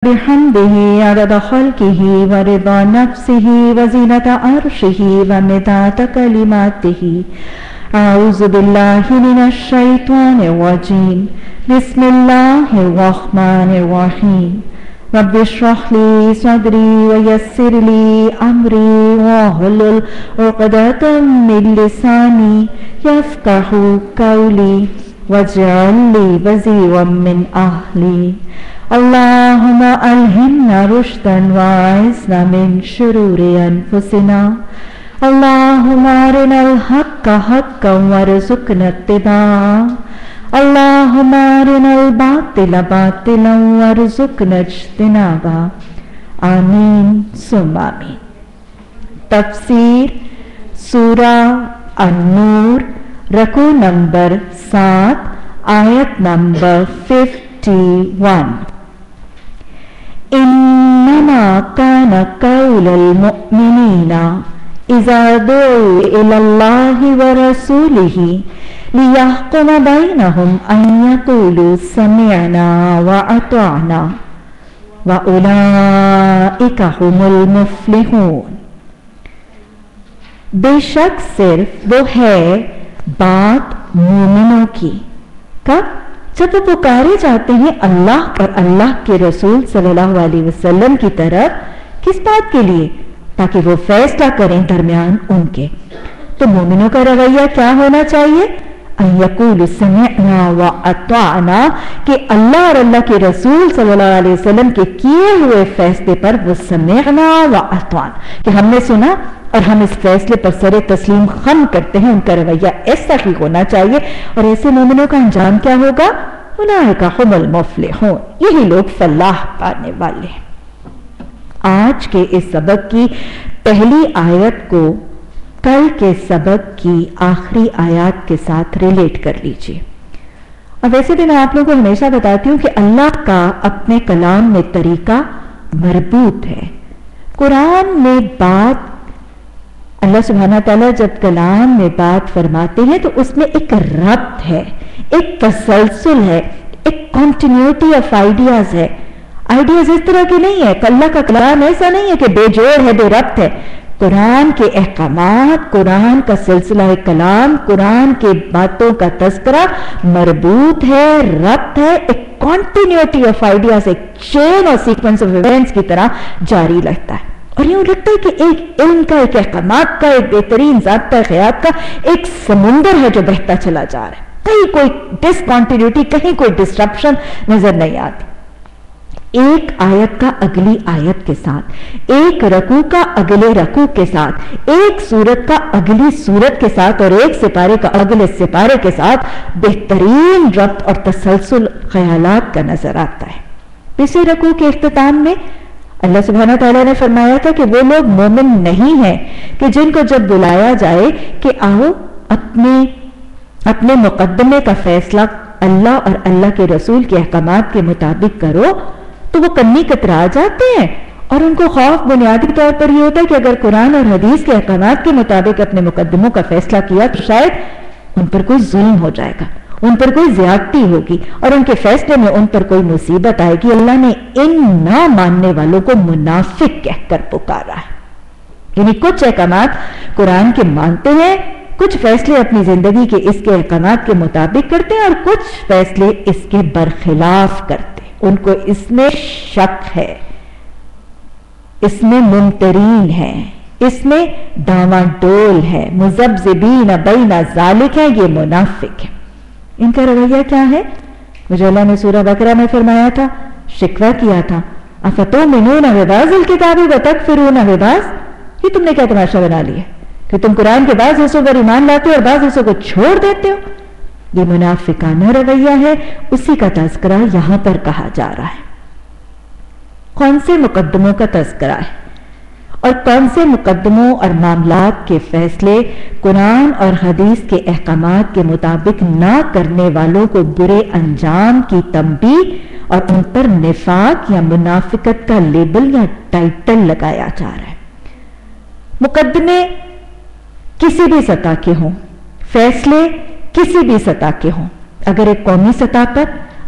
بحمده عدد خلقه ورضا نفسه وزنة عرشه ومداد كلماته. أعوذ بالله من الشيطان الرجيم. بسم الله الرحمن الرحيم. رب اشرح لي صدري ويسر لي أمري واحلل عقدة من لساني يفقهوا قولي واجعل لي وزيرا من أهلي. اللهم ألهمنا رشدا وأعذنا من شرور أنفسنا. اللهم أرنا الحق حقا وارزقنا اتباعه. اللهم أرنا الباطل باطلا وارزقنا اجتنابه. آمین ثم آمین. تفسیر سورہ النور، رکوع نمبر 7، آیت نمبر 51. انما كان قول المؤمنين اذا دعوا الى الله ورسوله ليحكم بينهم ان يقولوا سمعنا واطعنا واولئك هم المفلحون. بے شک صرف وہ ہے بات مومنوں کی. کب؟ جب وہ پکارے جاتے ہیں اللہ اور اللہ کے رسول صلی اللہ علیہ وسلم کی طرف. کس بات کے لیے؟ تاکہ وہ فیصلہ کریں درمیان ان کے. تو مومنوں کا رویہ کیا ہونا چاہیے؟ ان یقولوا سمعنا واطعنا، کہ اللہ اور اللہ کے رسول صلی اللہ علیہ وسلم کے کیے ہوئے فیصلے پر وہ سمعنا واطعنا، کہ ہم نے سنا اور ہم اس فیصلے پر سر تسلیم خم کرتے ہیں. ان کا رویہ ایسا ہی ہونا چاہیے. اور ایسے مومنوں کا انجام کیا ہوگا؟ اولئک هم المفلحون، یہی لوگ فلاح پانے والے ہیں. آج کے اس سبق کی پہلی آیت کو کل کے سبق کی آخری آیات کے ساتھ ریلیٹ کر لیجئے. اور ویسے بھی میں آپ لوگوں کو ہمیشہ بتاتی ہوں کہ اللہ کا اپنے کلام میں طریقہ مربوط ہے. قرآن میں بات، اللہ سبحانہ تعالیٰ جب کلام میں بات فرماتے ہیں تو اس میں ایک ربط ہے، ایک تسلسل ہے، ایک کنٹینیوٹی آف آئیڈیاز ہے. آئیڈیاز اس طرح کی نہیں ہے. اللہ کا کلام ایسا نہیں ہے کہ بے جوڑ ہے، بے ربط ہے. قرآن کے احکامات، قرآن کا سلسلہ کلام، قرآن کے باتوں کا تذکرہ مربوط ہے، ربط ہے، ایک کنٹینیوٹی آف آئیڈیاز، ایک چین اور سیکوینس آف ایونٹس کی طرح جاری رہتا ہے. اور یوں لگتا ہے کہ ایک علم کا، ایک احکامات کا، ایک بہترین ضابطہ خیات کا ایک سمندر ہے جو بہتا چلا جا رہا ہے. کہیں کوئی ڈسکنٹینیوٹی، کہیں کوئی ڈسٹرپشن نظر نہیں آتی. ایک آیت کا اگلی آیت کے ساتھ، ایک رکوع کا اگلے رکوع کے ساتھ، ایک سورت کا اگلی سورت کے ساتھ، اور ایک سپارے کا اگلے سپارے کے ساتھ بہترین ربط اور تسلسل خیالات کا نظر آتا ہے. پچھلے رکوع کے اختتام میں اللہ سبحانہ تعالیٰ نے فرمایا تھا کہ وہ لوگ مومن نہیں ہیں کہ جن کو جب بلایا جائے کہ آؤ اپنے مقدمے کا فیصلہ اللہ اور اللہ کے رسول کے احکامات کے مطابق کرو، تو وہ کنی کترا جاتے ہیں. اور ان کو خوف بنیادی طور پر یہ ہوتا ہے کہ اگر قرآن اور حدیث کے احکامات کے مطابق اپنے مقدموں کا فیصلہ کیا تو شاید ان پر کوئی ظلم ہو جائے گا، ان پر کوئی زیادتی ہوگی، اور ان کے فیصلے میں ان پر کوئی مصیبت آئے گی. اللہ نے ان نہ ماننے والوں کو منافق کہہ کر پکارا ہے. یعنی کچھ احکامات قرآن کے مانتے ہیں، کچھ فیصلے اپنی زندگی کے اس کے احکامات کے مطابق کرتے ہیں، اور کچھ فیصلے اس کے برخلاف کرتے ہیں. ان کو اس میں شک ہے، اس میں ممترین ہے، اس میں داواں ڈول ہے، مذبذبین بین ذالک ہے، یہ منافق ہے. ان کا رویہ کیا ہے؟ مجھے اللہ نے سورہ بقرہ میں فرمایا تھا، شکوہ کیا تھا، افتؤمنون ببعض الکتاب وتکفرون ببعض. یہ تم نے کیا تماشا بنا لیا کہ تم قرآن کے بعض حصوں پر ایمان لاتے ہو اور بعض حصوں کو چھوڑ دیتے ہو؟ یہ منافقانہ رویہ ہے. اسی کا تذکرہ یہاں پر کہا جا رہا ہے. کون سے مقدموں کا تذکرہ ہے اور کون سے مقدموں اور معاملات کے فیصلے قرآن اور حدیث کے احکامات کے مطابق نہ کرنے والوں کو برے انجام کی تنبیہ اور ان پر نفاق یا منافقت کا لیبل یا ٹائٹل لگایا جا رہا ہے. مقدمے کسی بھی سطح کے ہوں، فیصلے کسی بھی سطح کے ہوں، اگر ایک قومی سطح پر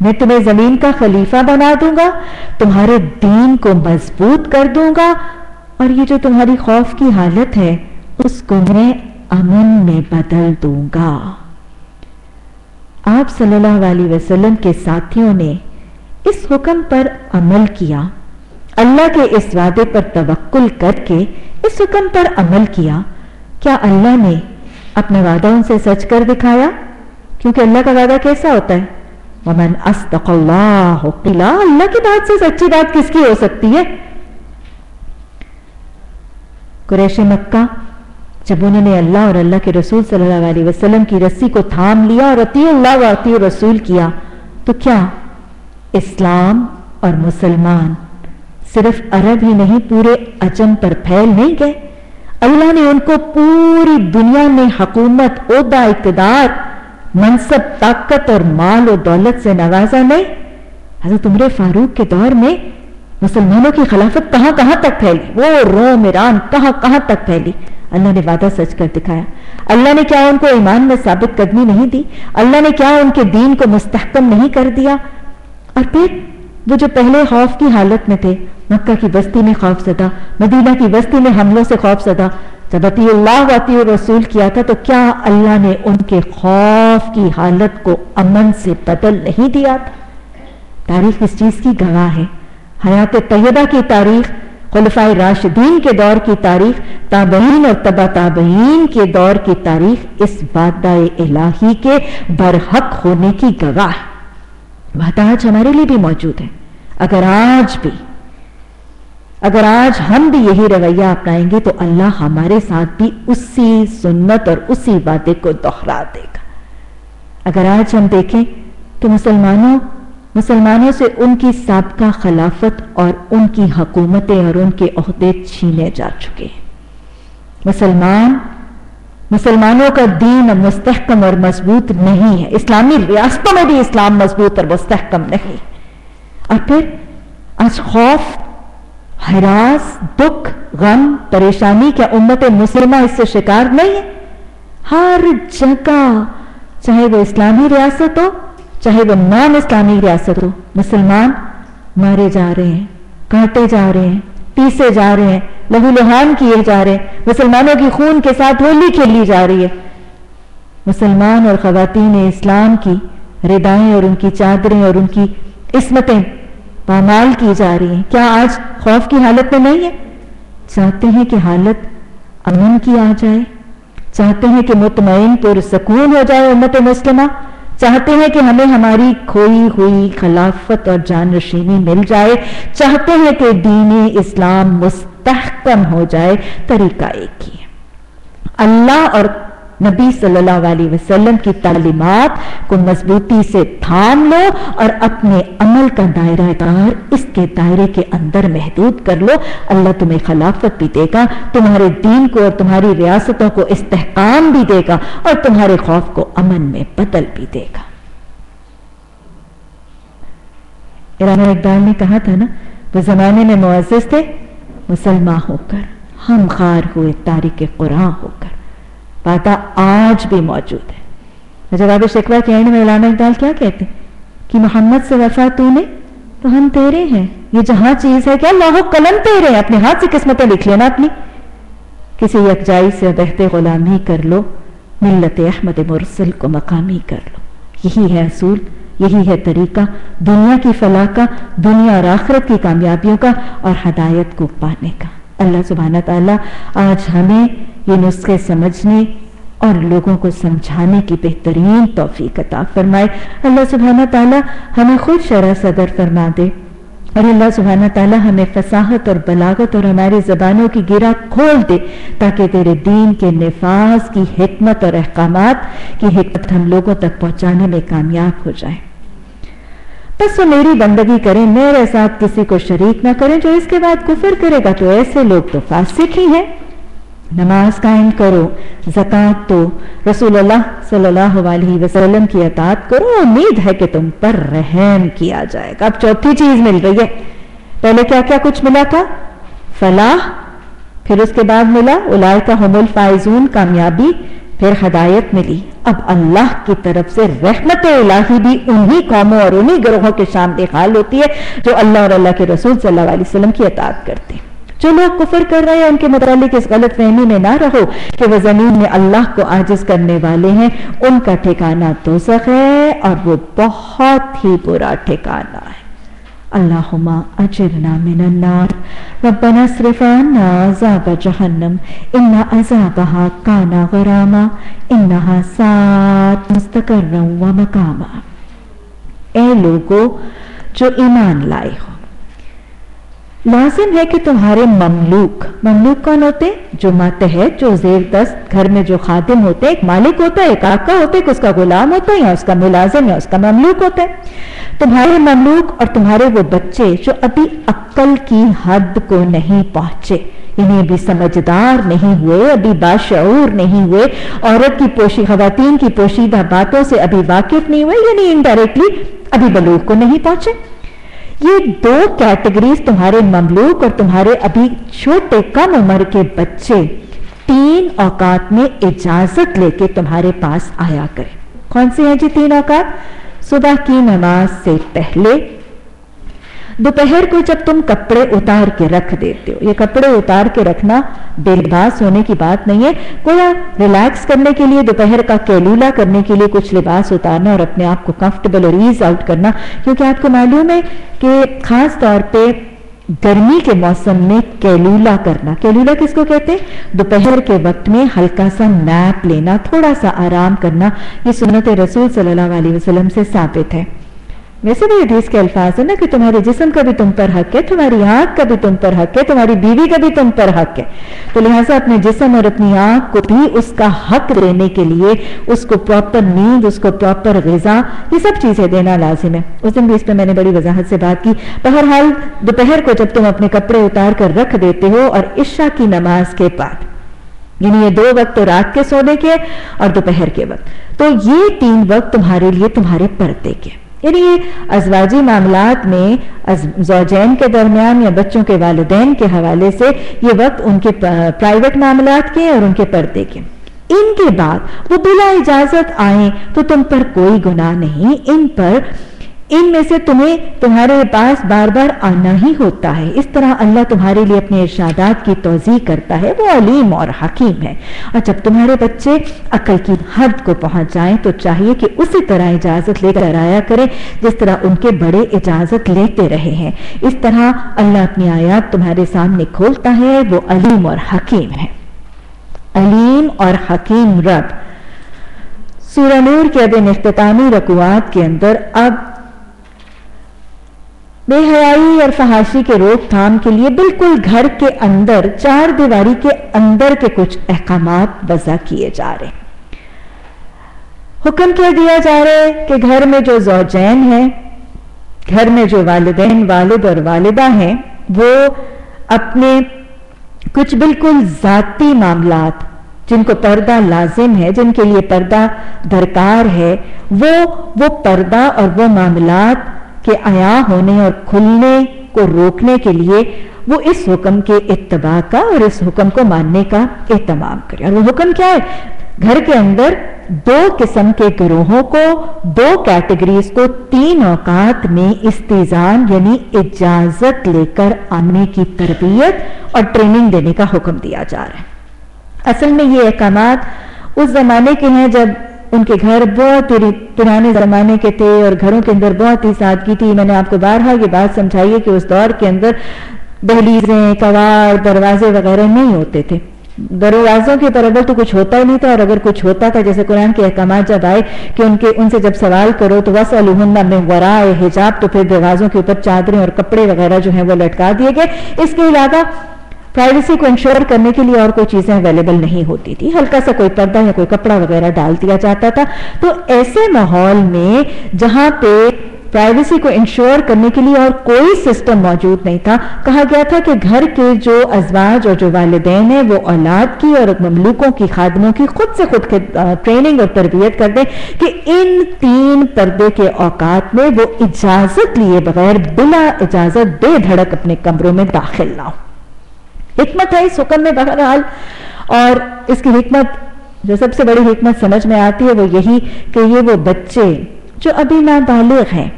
میں تمہیں زمین کا خلیفہ بنا دوں گا، تمہارے دین کو مضبوط کر دوں گا، اور یہ جو تمہاری خوف کی حالت ہے اس کو میں امن میں بدل دوں گا۔ آپ صلی اللہ علیہ وسلم کے ساتھیوں نے اس حکم پر عمل کیا، اللہ کے اس وعدے پر توکل کر کے اس حکم پر عمل کیا۔ کیا اللہ نے اپنا وعدہ ان سے سچ کر دکھایا؟ کیونکہ اللہ کا وعدہ کیسا ہوتا ہے؟ وَمَنْ أَصْدَقَ اللَّهُ قِيلًا، اللہ کی بات سے سچی بات کس کی ہو سکتی ہے؟ قریش مکہ جب انہوں نے اللہ اور اللہ کے رسول صلی اللہ علیہ وسلم کی رسی کو تھام لیا اور اطیع اللہ و اطیع رسول کیا، تو کیا اسلام اور مسلمان صرف عرب ہی نہیں پورے عجم پر پھیل نہیں گئے؟ اللہ نے ان کو پوری دنیا میں حکومت، عہدہ، اقتدار، منصب، طاقت اور مال و دولت سے نوازا نہیں؟ حضرت عمر فاروق کے دور میں مسلمانوں کی خلافت کہاں کہاں تک پھیلی، وہ روم، ایران، کہاں کہاں تک پھیلی۔ اللہ نے وعدہ سچ کر دکھایا۔ اللہ نے کیا ان کو ایمان میں ثابت قدمی نہیں دی؟ اللہ نے کیا ان کے دین کو مستحکم نہیں کر دیا؟ اور پھر وہ جو پہلے خوف کی حالت میں تھے، مکہ کی بستی میں خوف زدہ، مدینہ کی بستی میں حملوں سے خوف زدہ، جب اطیع اللہ و اطیع رسول کیا تھا تو کیا اللہ نے ان کے خوف کی حالت کو امن سے بدل نہیں دیا تھا؟ تاریخ اس چیز کی گواہ ہے۔ حیات طیبہ کی تاریخ، خلفائے راشدین کے دور کی تاریخ، تابعین اور تبع تابعین کے دور کی تاریخ اس وعدہ الہی کے برحق ہونے کی گواہ ہے۔ وعدہ آج ہمارے لیے بھی موجود ہے۔ اگر آج ہم بھی یہی رویہ اپنائیں گے تو اللہ ہمارے ساتھ بھی اسی سنت اور اسی وعدے کو دوہرا دے گا۔ اگر آج ہم دیکھیں تو مسلمانوں سے ان کی سابقہ خلافت اور ان کی حکومتیں اور ان کے عہدے چھینے جا چکے ہیں۔ مسلمانوں کا دین مستحکم اور مضبوط نہیں ہے، اسلامی ریاستوں میں بھی اسلام مضبوط اور مستحکم نہیں۔ اور پھر آج خوف، ہراس، دکھ، غم، پریشانی، کیا امت مسلمہ اس سے شکار نہیں ہے؟ ہر جگہ، چاہے وہ اسلامی ریاست ہو چاہے وہ نان اسلامی ریاست ہو، مسلمان مارے جا رہے ہیں، کاٹے جا رہے ہیں، پیسے جا رہے ہیں، لہو لہان کیے جا رہے ہیں، مسلمانوں کی خون کے ساتھ ہولی کھیلی جا رہی ہے۔ مسلمان اور خواتین اسلام کی ردائیں اور ان کی چادریں اور ان کی عصمتیں پامال کی جا رہی ہیں۔ کیا آج خوف کی حالت میں نہیں ہے؟ چاہتے ہیں کہ حالت امن کی آ جائے، چاہتے ہیں کہ مطمئن پرسکون ہو جائے امت مسلمہ، چاہتے ہیں کہ ہمیں ہماری کھوئی ہوئی خلافت اور جانشینی مل جائے، چاہتے ہیں کہ دین اسلام مستحکم ہو جائے۔ طریقہ ایک ہی ہے، اللہ اور نبی صلی اللہ علیہ وسلم کی تعلیمات کو مضبوطی سے تھام لو اور اپنے عمل کا دائرہ کار اس کے دائرے کے اندر محدود کر لو۔ اللہ تمہیں خلافت بھی دے گا، تمہارے دین کو اور تمہاری ریاستوں کو استحکام بھی دے گا اور تمہارے خوف کو امن میں بدل بھی دے گا۔ علامہ اقبال نے کہا تھا نا، وہ زمانے میں معزز تھے مسلمان ہو کر، ہم خار ہوئے تارک قرآن ہو کر۔ وعدہ آج بھی موجود ہے۔ جواب شکوہ کے اینڈ میں علامہ اقبال کیا کہتے ہیں کہ محمد سے وفا تو نے تو ہم تیرے ہیں، یہ جہاں چیز ہے کیا لوح قلم تیرے ہیں، اپنے ہاتھ سے قسمتیں لکھ لینا اپنی، کسی یکجائی سے بہتے غلامی کر لو، ملت احمد مرسل کو مقامی کر لو۔ یہی ہے اصول، یہی ہے طریقہ دنیا کی فلاح کا، دنیا اور آخرت کی کامیابیوں کا اور ہدایت کو پانے کا۔ اللہ سبحانہ تعالیٰ آج ہمیں یہ نسخے سمجھنے اور لوگوں کو سمجھانے کی بہترین توفیق عطا فرمائے۔ اللہ سبحانہ تعالیٰ ہمیں خود شرح صدر فرما دے، اور اللہ سبحانہ تعالیٰ ہمیں فصاحت اور بلاغت اور ہماری زبانوں کی گرہ کھول دے تاکہ تیرے دین کے نفاذ کی حکمت اور احکامات کی حکمت ہم لوگوں تک پہنچانے میں کامیاب ہو جائیں۔ بس وہ میری بندگی کریں، میرے ساتھ کسی کو شریک نہ کریں، جو اس کے بعد کفر کرے گا تو ایسے لوگ تو فاسق ہی ہیں۔ نماز قائم کرو، زکوٰۃ دو، رسول اللہ صلی اللہ علیہ وسلم کی اطاعت کرو، امید ہے کہ تم پر رحم کیا جائے گا۔ اب چوتھی چیز مل رہی ہے، پہلے کیا کیا کچھ ملا تھا؟ فلاح، پھر اس کے بعد ملا اولئک ھم الفائزون، کامیابی، پھر ہدایت ملی. اب اللہ کی طرف سے رحمت الہی بھی انہی قوموں اور انہی گروہوں کے سامنے حال ہوتی ہے جو اللہ اور اللہ کے رسول صلی اللہ علیہ وسلم کی اطاعت کرتے ہیں. جو لوگ کفر کر رہے ہیں ان کے متعلق اس غلط فہمی میں نہ رہو کہ وہ زمین میں اللہ کو عاجز کرنے والے ہیں. ان کا ٹھکانہ دوزخ ہے اور وہ بہت ہی برا ٹھکانہ ہے. اللہم اجرنا من النار ربنا اصرف عنا عذاب جہنم ان عذابها کان غراما انہا ساءت مستقرا ومقاما. اے لوگو جو ایمان لائے ہو، لازم ہے کہ تمہارے مملوک کون ہوتے ہیں؟ جو ماتحت، جو زیر دست گھر میں جو خادم ہوتے ہیں. ایک مالک ہوتا ہے، ایک آقا ہوتا ہے، اس کا غلام ہوتا ہے یا اس کا ملازم یا اس کا مملوک ہوتا ہے. تمہارے مملوک اور تمہارے وہ بچے جو ابھی عقل کی حد کو نہیں پہنچے، یعنی ابھی سمجھدار نہیں ہوئے، ابھی باشعور نہیں ہوئے، عورت کی خواتین کی پوشیدہ باتوں سے ابھی واقف نہیں ہوئے، یعنی انڈائریکٹلی ابھی بلوغ کو نہیں پہنچے. یہ دو کیٹیگریز تمہارے مملوک اور تمہارے ابھی چھوٹے کم عمر کے بچے 3 اوقات میں اجازت لے کے تمہارے پاس آیا کریں. کون سے ہیں جی 3 اوقات؟ صبح کی نماز سے پہلے، دوپہر کو جب تم کپڑے اتار کے رکھ دیتے ہو. یہ کپڑے اتار کے رکھنا بے لباس ہونے کی بات نہیں ہے، کوئی ریلیکس کرنے کے لیے دوپہر کا کیلولا کرنے کے لیے کچھ لباس اتارنا اور اپنے آپ کو کمفرٹیبل اور ایز آؤٹ کرنا. کیونکہ آپ کو معلوم ہے کہ خاص طور پہ گرمی کے موسم میں کیلولا کرنا، کیلولا کس کو کہتے ہیں؟ دوپہر کے وقت میں ہلکا سا نیپ لینا، تھوڑا سا آرام کرنا. یہ سنت رسول صلی اللہ علیہ وسلم سے ثابت ہے. ویسے بھی حدیث کے الفاظ ہے نا کہ تمہارے جسم کا بھی تم پر حق ہے، تمہاری آنکھ کا بھی تم پر حق ہے، تمہاری بیوی کا بھی تم پر حق ہے. تو لہٰذا اپنے جسم اور اپنی آنکھ کو بھی اس کا حق دینے کے لیے اس کو پراپر نیند، اس کو پراپر غذا، یہ سب چیزیں دینا لازم ہے. اس دن بھی اس پہ میں نے بڑی وضاحت سے بات کی. بہرحال دوپہر کو جب تم اپنے کپڑے اتار کر رکھ دیتے ہو اور عشاء کی نماز کے بعد، یعنی یہ 2 وقت تو رات کے سونے کے اور دوپہر کے وقت، تو یہ 3 وقت تمہارے لیے تمہارے پردے کے. یعنی یہ ازواجی معاملات میں زوجین کے درمیان یا بچوں کے والدین کے حوالے سے یہ وقت ان کے پرائیویٹ معاملات کے اور ان کے پردے کے. ان کے بعد وہ بلا اجازت آئیں تو تم پر کوئی گناہ نہیں. ان میں سے تمہارے پاس بار بار آنا ہی ہوتا ہے. اس طرح اللہ تمہارے لیے اپنے ارشادات کی توضیح کرتا ہے. وہ علیم اور حکیم ہے. اور جب تمہارے بچے عقل کی حد کو پہنچ جائیں تو چاہیے کہ اسی طرح اجازت لے کر آیا کریں جس طرح ان کے بڑے اجازت لیتے رہے ہیں. اس طرح اللہ اپنی آیات تمہارے سامنے کھولتا ہے. وہ علیم اور حکیم ہے. علیم اور حکیم رب. سورہ نور کے اب اختتامی رکوعات کے اندر اب بے حیائی اور فحاشی کے روک تھام کے لیے بالکل گھر کے اندر 4 دیواری کے اندر کے کچھ احکامات وضع کیے جا رہے ہیں. حکم کیا دیا جا رہا ہے کہ گھر میں جو زوجین ہیں، گھر میں جو والدین، والد اور والدہ ہیں، وہ اپنے کچھ بالکل ذاتی معاملات جن کو پردہ لازم ہے، جن کے لیے پردہ درکار ہے، وہ پردہ اور وہ معاملات کے عیاں ہونے اور کھلنے کو روکنے کے لیے وہ اس حکم کے اتباع کا اور اس حکم کو ماننے کا اہتمام کرے. اور وہ حکم کیا ہے؟ گھر کے اندر 2 قسم کے گروہوں کو، 2 کیٹیگریز کو 3 اوقات میں استئذان یعنی اجازت لے کر آنے کی تربیت اور ٹریننگ دینے کا حکم دیا جا رہا ہے. اصل میں یہ احکامات اس زمانے کے ہیں جب ان کے گھر بہت پرانے زمانے کے تھے اور گھروں کے اندر بہت ہی سادگی تھی. میں نے آپ کو بارہا یہ بات سمجھائی ہے کہ اس دور کے اندر دہلیزیں، کواڑ، دروازے وغیرہ نہیں ہوتے تھے. دروازوں کے پرابر تو کچھ ہوتا ہی نہیں تھا، اور اگر کچھ ہوتا تھا جیسے قرآن کے احکامات جب آئے کہ ان سے جب سوال کرو تو وَاسْأَلُوهُنَّ مِنْ وَرَاءِ حجاب، تو پھر دروازوں کے اوپر چادریں اور کپڑے وغیرہ جو ہیں وہ لٹکا دیے گئے. اس کے علاوہ پرائیویسی کو انشور کرنے کے لیے اور کوئی چیزیں اویلیبل نہیں ہوتی تھی. ہلکا سا کوئی پردہ یا کوئی کپڑا وغیرہ ڈال دیا جاتا تھا. تو ایسے ماحول میں جہاں پہ پرائیویسی کو انشور کرنے کے لیے اور کوئی سسٹم موجود نہیں تھا، کہا گیا تھا کہ گھر کے جو ازواج اور جو والدین ہیں وہ اولاد کی اور مملوکوں کی، خادموں کی خود سے خود ٹریننگ اور تربیت کر دیں کہ ان 3 پردے کے اوقات میں وہ اجازت لیے بغیر بلا اجازت بے دھڑک اپنے کمروں میں داخل نہ ہو. حکمت ہے اس حکم میں بہرحال، اور اس کی حکمت جو سب سے بڑی حکمت سمجھ میں آتی ہے وہ یہی کہ یہ وہ بچے جو ابھی نابالغ ہیں،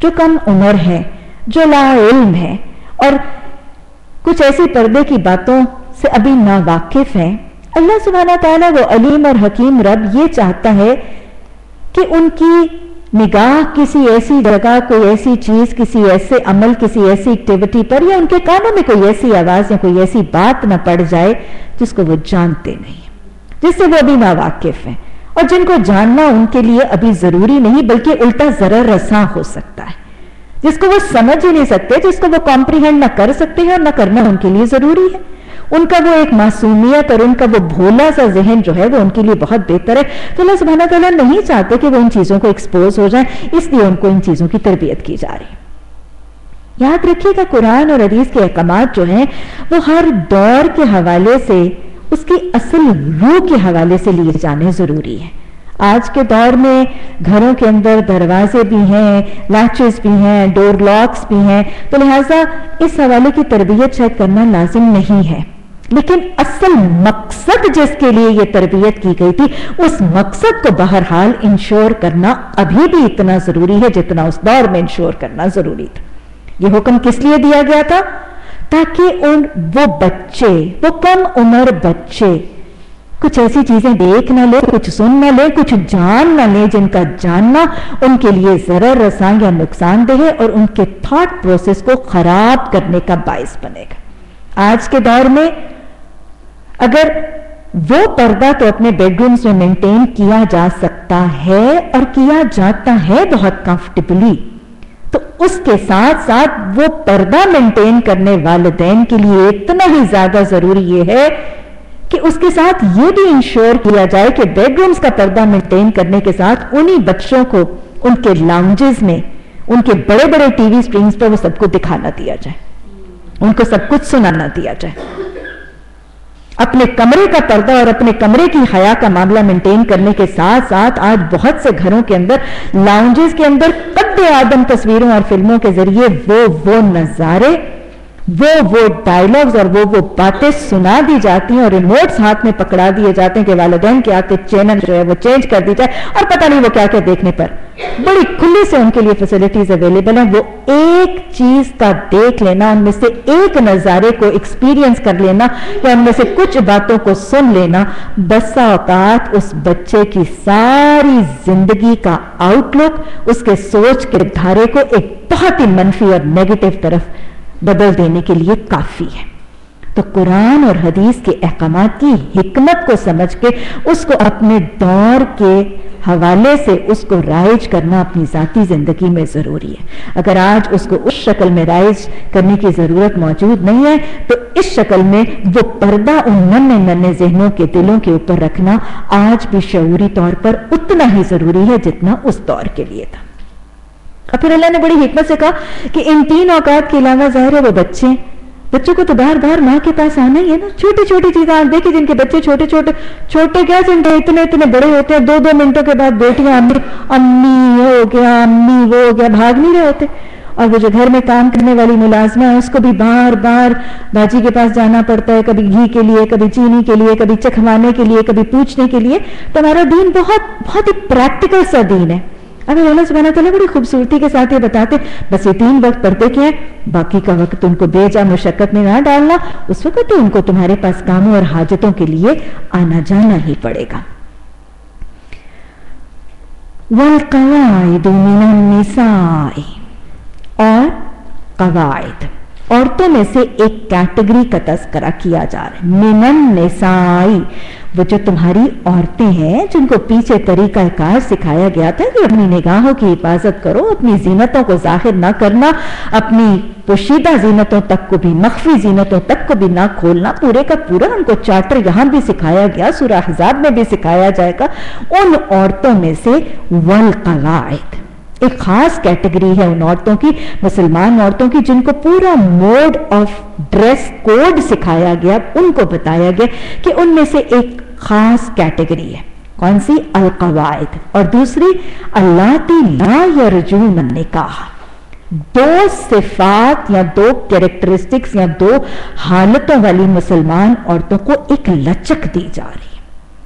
جو کم عمر ہیں، جو لا علم ہیں اور کچھ ایسی پردے کی باتوں سے ابھی ناواقف ہیں، اللہ سبحانہ تعالیٰ وہ علیم اور حکیم رب یہ چاہتا ہے کہ ان کی نگاہ کسی ایسی جگہ، کوئی ایسی چیز، کسی ایسے عمل، کسی ایسی ایکٹیویٹی پر، یا ان کے کانوں میں کوئی ایسی آواز یا کوئی ایسی بات نہ پڑ جائے جس کو وہ جانتے نہیں، جس سے وہ ابھی ناواقف ہیں، اور جن کو جاننا ان کے لیے ابھی ضروری نہیں بلکہ الٹا ضرر رساں ہو سکتا ہے، جس کو وہ سمجھ ہی نہیں سکتے، جس کو وہ کمپریہنڈ نہ کر سکتے ہیں اور نہ کرنا ان کے لیے ضروری ہے۔ ان کا وہ ایک معصومیت اور ان کا وہ بھولا سا ذہن جو ہے وہ ان کے لیے بہت بہتر ہے، تو اللہ سبحانہ تعالیٰ نہیں چاہتے کہ وہ ان چیزوں کو ایکسپوز ہو جائیں، اس لیے ان کو ان چیزوں کی تربیت کی جا رہی ہے۔ یاد رکھیے کہ قرآن اور حدیث کے احکامات جو ہیں وہ ہر دور کے حوالے سے اس کی اصل روح کے حوالے سے لیے جانے ضروری ہے۔ آج کے دور میں گھروں کے اندر دروازے بھی ہیں، لیچز بھی ہیں، ڈور لاکس بھی ہیں، تو لہٰذا اس حوالے کی تربیت شاید کرنا لازم نہیں ہے، لیکن اصل مقصد جس کے لیے یہ تربیت کی گئی تھی اس مقصد کو بہرحال انشور کرنا ابھی بھی اتنا ضروری ہے جتنا اس دور میں انشور کرنا ضروری تھا۔ یہ حکم کس لیے دیا گیا تھا؟ تاکہ وہ بچے، وہ کم عمر بچے کچھ ایسی چیزیں دیکھ نہ لے، کچھ سن نہ لے، کچھ جان نہ لے جن کا جاننا ان کے لیے ضرر رساں یا نقصان دہ ہے اور ان کے تھاٹ پروسیس کو خراب کرنے کا باعث بنے گا۔ آج کے دور میں اگر وہ پردہ تو اپنے بیڈ رومز میں مینٹین کیا جا سکتا ہے اور کیا جاتا ہے بہت کمفرٹیبلی، تو اس کے ساتھ ساتھ وہ پردہ مینٹین کرنے والدین کے لیے اتنا ہی زیادہ ضروری یہ ہے کہ اس کے ساتھ یہ بھی انشور کیا جائے کہ بیڈ رومز کا پردہ مینٹین کرنے کے ساتھ انہی بچوں کو ان کے لاؤنجز میں، ان کے بڑے بڑے ٹی وی سکرینز پر وہ سب کو دکھانا دیا جائے، ان کو سب کچھ سنانا دیا جائے۔ اپنے کمرے کا پردہ اور اپنے کمرے کی حیا کا معاملہ مینٹین کرنے کے ساتھ ساتھ آج بہت سے گھروں کے اندر لاؤنجز کے اندر قد آدم تصویروں اور فلموں کے ذریعے وہ نظارے، وہ ڈائلاگز اور وہ باتیں سنا دی جاتی ہیں اور ریموٹس ہاتھ میں پکڑا دیے جاتے ہیں کہ والدین کے آتے چینل جو ہے وہ چینج کر دی جائے، اور پتہ نہیں وہ کیا کیا دیکھنے پر بڑی کھلی سے ان کے لیے فیسلٹیز اویلیبل ہیں۔ وہ ایک چیز کا دیکھ لینا، ان میں سے ایک نظارے کو ایکسپیرینس کر لینا یا ان میں سے کچھ باتوں کو سن لینا، بسا اوقات اس بچے کی ساری زندگی کا آؤٹ لک، اس کے سوچ کے دھارے کو ایک بہت ہی منفی اور نیگیٹو طرف بدل دینے کے لیے کافی ہے۔ تو قرآن اور حدیث کے احکامات کی حکمت کو سمجھ کے اس کو اپنے دور کے حوالے سے اس کو رائج کرنا اپنی ذاتی زندگی میں ضروری ہے۔ اگر آج اس کو اس شکل میں رائج کرنے کی ضرورت موجود نہیں ہے تو اس شکل میں وہ پردہ ان ننھے ذہنوں کے دلوں کے اوپر رکھنا آج بھی شعوری طور پر اتنا ہی ضروری ہے جتنا اس دور کے لیے تھا۔ اور پھر اللہ نے بڑی حکمت سے کہا کہ ان تین اوقات کے علاوہ ظاہر ہے وہ بچوں کو تو بار بار ماں کے پاس آنا ہی ہے نا۔ چھوٹی چھوٹی چیزیں آپ دیکھیں جن کے بچے چھوٹے کیا جن کے اتنے بڑے ہوتے ہیں، 2 منٹوں کے بعد بیٹیاں امی ہو گیا، امی وہ ہو گیا، بھاگ نہیں رہے ہوتے۔ اور وہ جو گھر میں کام کرنے والی ملازمہ ہے اس کو بھی بار بار باجی کے پاس جانا پڑتا ہے، کبھی گھی کے لیے، کبھی چینی کے لیے، کبھی چکھوانے کے لیے، کبھی پوچھنے کے لیے۔ تو ہمارا دین بہت ہی پریکٹیکل سا دین ہے۔ اگر اللہ سبحانہ تعالیٰ بڑی خوبصورتی کے ساتھ یہ بتاتے بس یہ 3 وقت پڑھتے کیا ہے، باقی کا وقت ان کو بے جا مشقت میں نہ ڈالنا، اس وقت تو ان کو تمہارے پاس کاموں اور حاجتوں کے لیے آنا جانا ہی پڑے گا۔ والقواعد من النساء، اور قواعد عورتوں میں سے ایک کیٹیگری کا تذکرہ کیا جا رہا ہے، من النساء، وہ جو تمہاری عورتیں ہیں جن کو پیچھے طریقہ کار سکھایا گیا تھا کہ اپنی نگاہوں کی حفاظت کرو، اپنی زینتوں کو ظاہر نہ کرنا، اپنی پوشیدہ زینتوں تک کو بھی، مخفی زینتوں تک کو بھی نہ کھولنا، پورے کا پورا ان کو چارٹر یہاں بھی سکھایا گیا، سورہ احزاب میں بھی سکھایا جائے گا۔ ان عورتوں میں سے والقواعد، ایک خاص کیٹیگری ہے ان عورتوں کی، مسلمان عورتوں کی، جن کو پورا موڈ آف ڈریس کوڈ سکھایا گیا، ان کو بتایا گیا کہ ان میں سے ایک خاص کیٹیگری ہے۔ کون سی؟ القواعد، اور دوسری اللاتی لا یرجون النکاح۔ 2 صفات یا 2 کیریکٹرسٹکس یا 2 حالتوں والی مسلمان عورتوں کو ایک لچک دی جا رہی ہے۔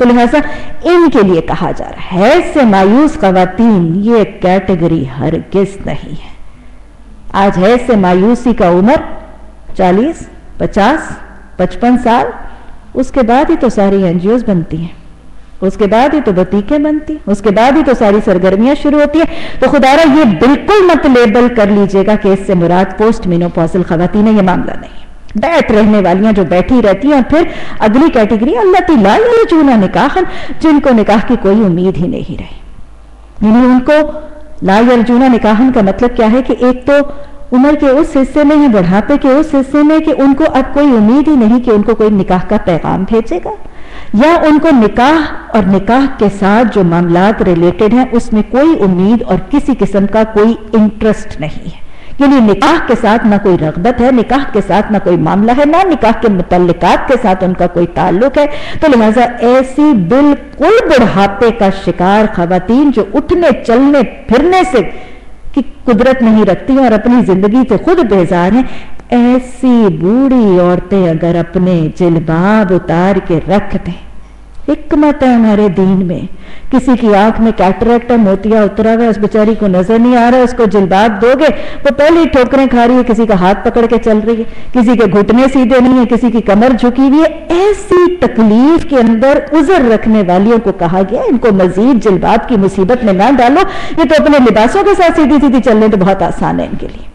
تو لہٰذا ان کے لیے کہا جا رہا ہے حیض سے مایوس خواتین یہ کیٹیگری ہرگز نہیں ہے. آج حیض سے مایوسی کا عمر 40 50 55 سال، اس کے بعد ہی تو ساری NGOs بنتی ہیں، اس کے بعد ہی تو بتیکیں بنتی ہیں، اس کے بعد ہی تو ساری سرگرمیاں شروع ہوتی ہیں. تو خدا را یہ بالکل مت لیبل کر لیجئے گا کہ اس سے مراد پوسٹ مینوپوزل خواتین ہے، یہ معاملہ نہیں. بیٹھ رہنے والیاں جو بیٹھی رہتی ہیں، اور پھر اگلی کیٹیگری اللہ لا یرجون نکاحا، جن کو نکاح کی کوئی امید ہی نہیں رہی. یعنی ان کو لا یرجون نکاحا کا مطلب کیا ہے کہ ایک تو عمر کے اس حصے میں یا بڑھاپے کے اس حصے میں کہ ان کو اب کوئی امید ہی نہیں کہ ان کو کوئی نکاح کا پیغام بھیجے گا، یا ان کو نکاح اور نکاح کے ساتھ جو معاملات ریلیٹڈ ہیں اس میں کوئی امید اور کسی قسم کا کوئی انٹرسٹ نہیں ہے. یعنی نکاح کے ساتھ نہ کوئی رغبت ہے، نکاح کے ساتھ نہ کوئی معاملہ ہے، نہ نکاح کے متعلقات کے ساتھ ان کا کوئی تعلق ہے. تو لہٰذا ایسی بالکل بڑھاپے کا شکار خواتین جو اٹھنے چلنے پھرنے سے کی قدرت نہیں رکھتی اور اپنی زندگی سے خود بیزار ہیں، ایسی بوڑھی عورتیں اگر اپنے جلباب اتار کے رکھ دیں، حکمت ہے ہمارے دین میں. کسی کی آنکھ میں کیٹریکٹ ہے، موتیا اترا ہوا ہے، اس بیچاری کو نظر نہیں آ رہا ہے، اس کو جلباب دو گے وہ پہلے ہی ٹھوکریں کھا رہی ہے، کسی کا ہاتھ پکڑ کے چل رہی ہے، کسی کے گھٹنے سیدھے نہیں ہے، کسی کی کمر جھکی ہوئی ہے. ایسی تکلیف کے اندر عذر رکھنے والیوں کو کہا گیا ان کو مزید جلباب کی مصیبت میں نہ ڈالو، یہ تو اپنے لباسوں کے ساتھ سیدھی سیدھی چلنے تو بہت آسان ہے ان کے لیے،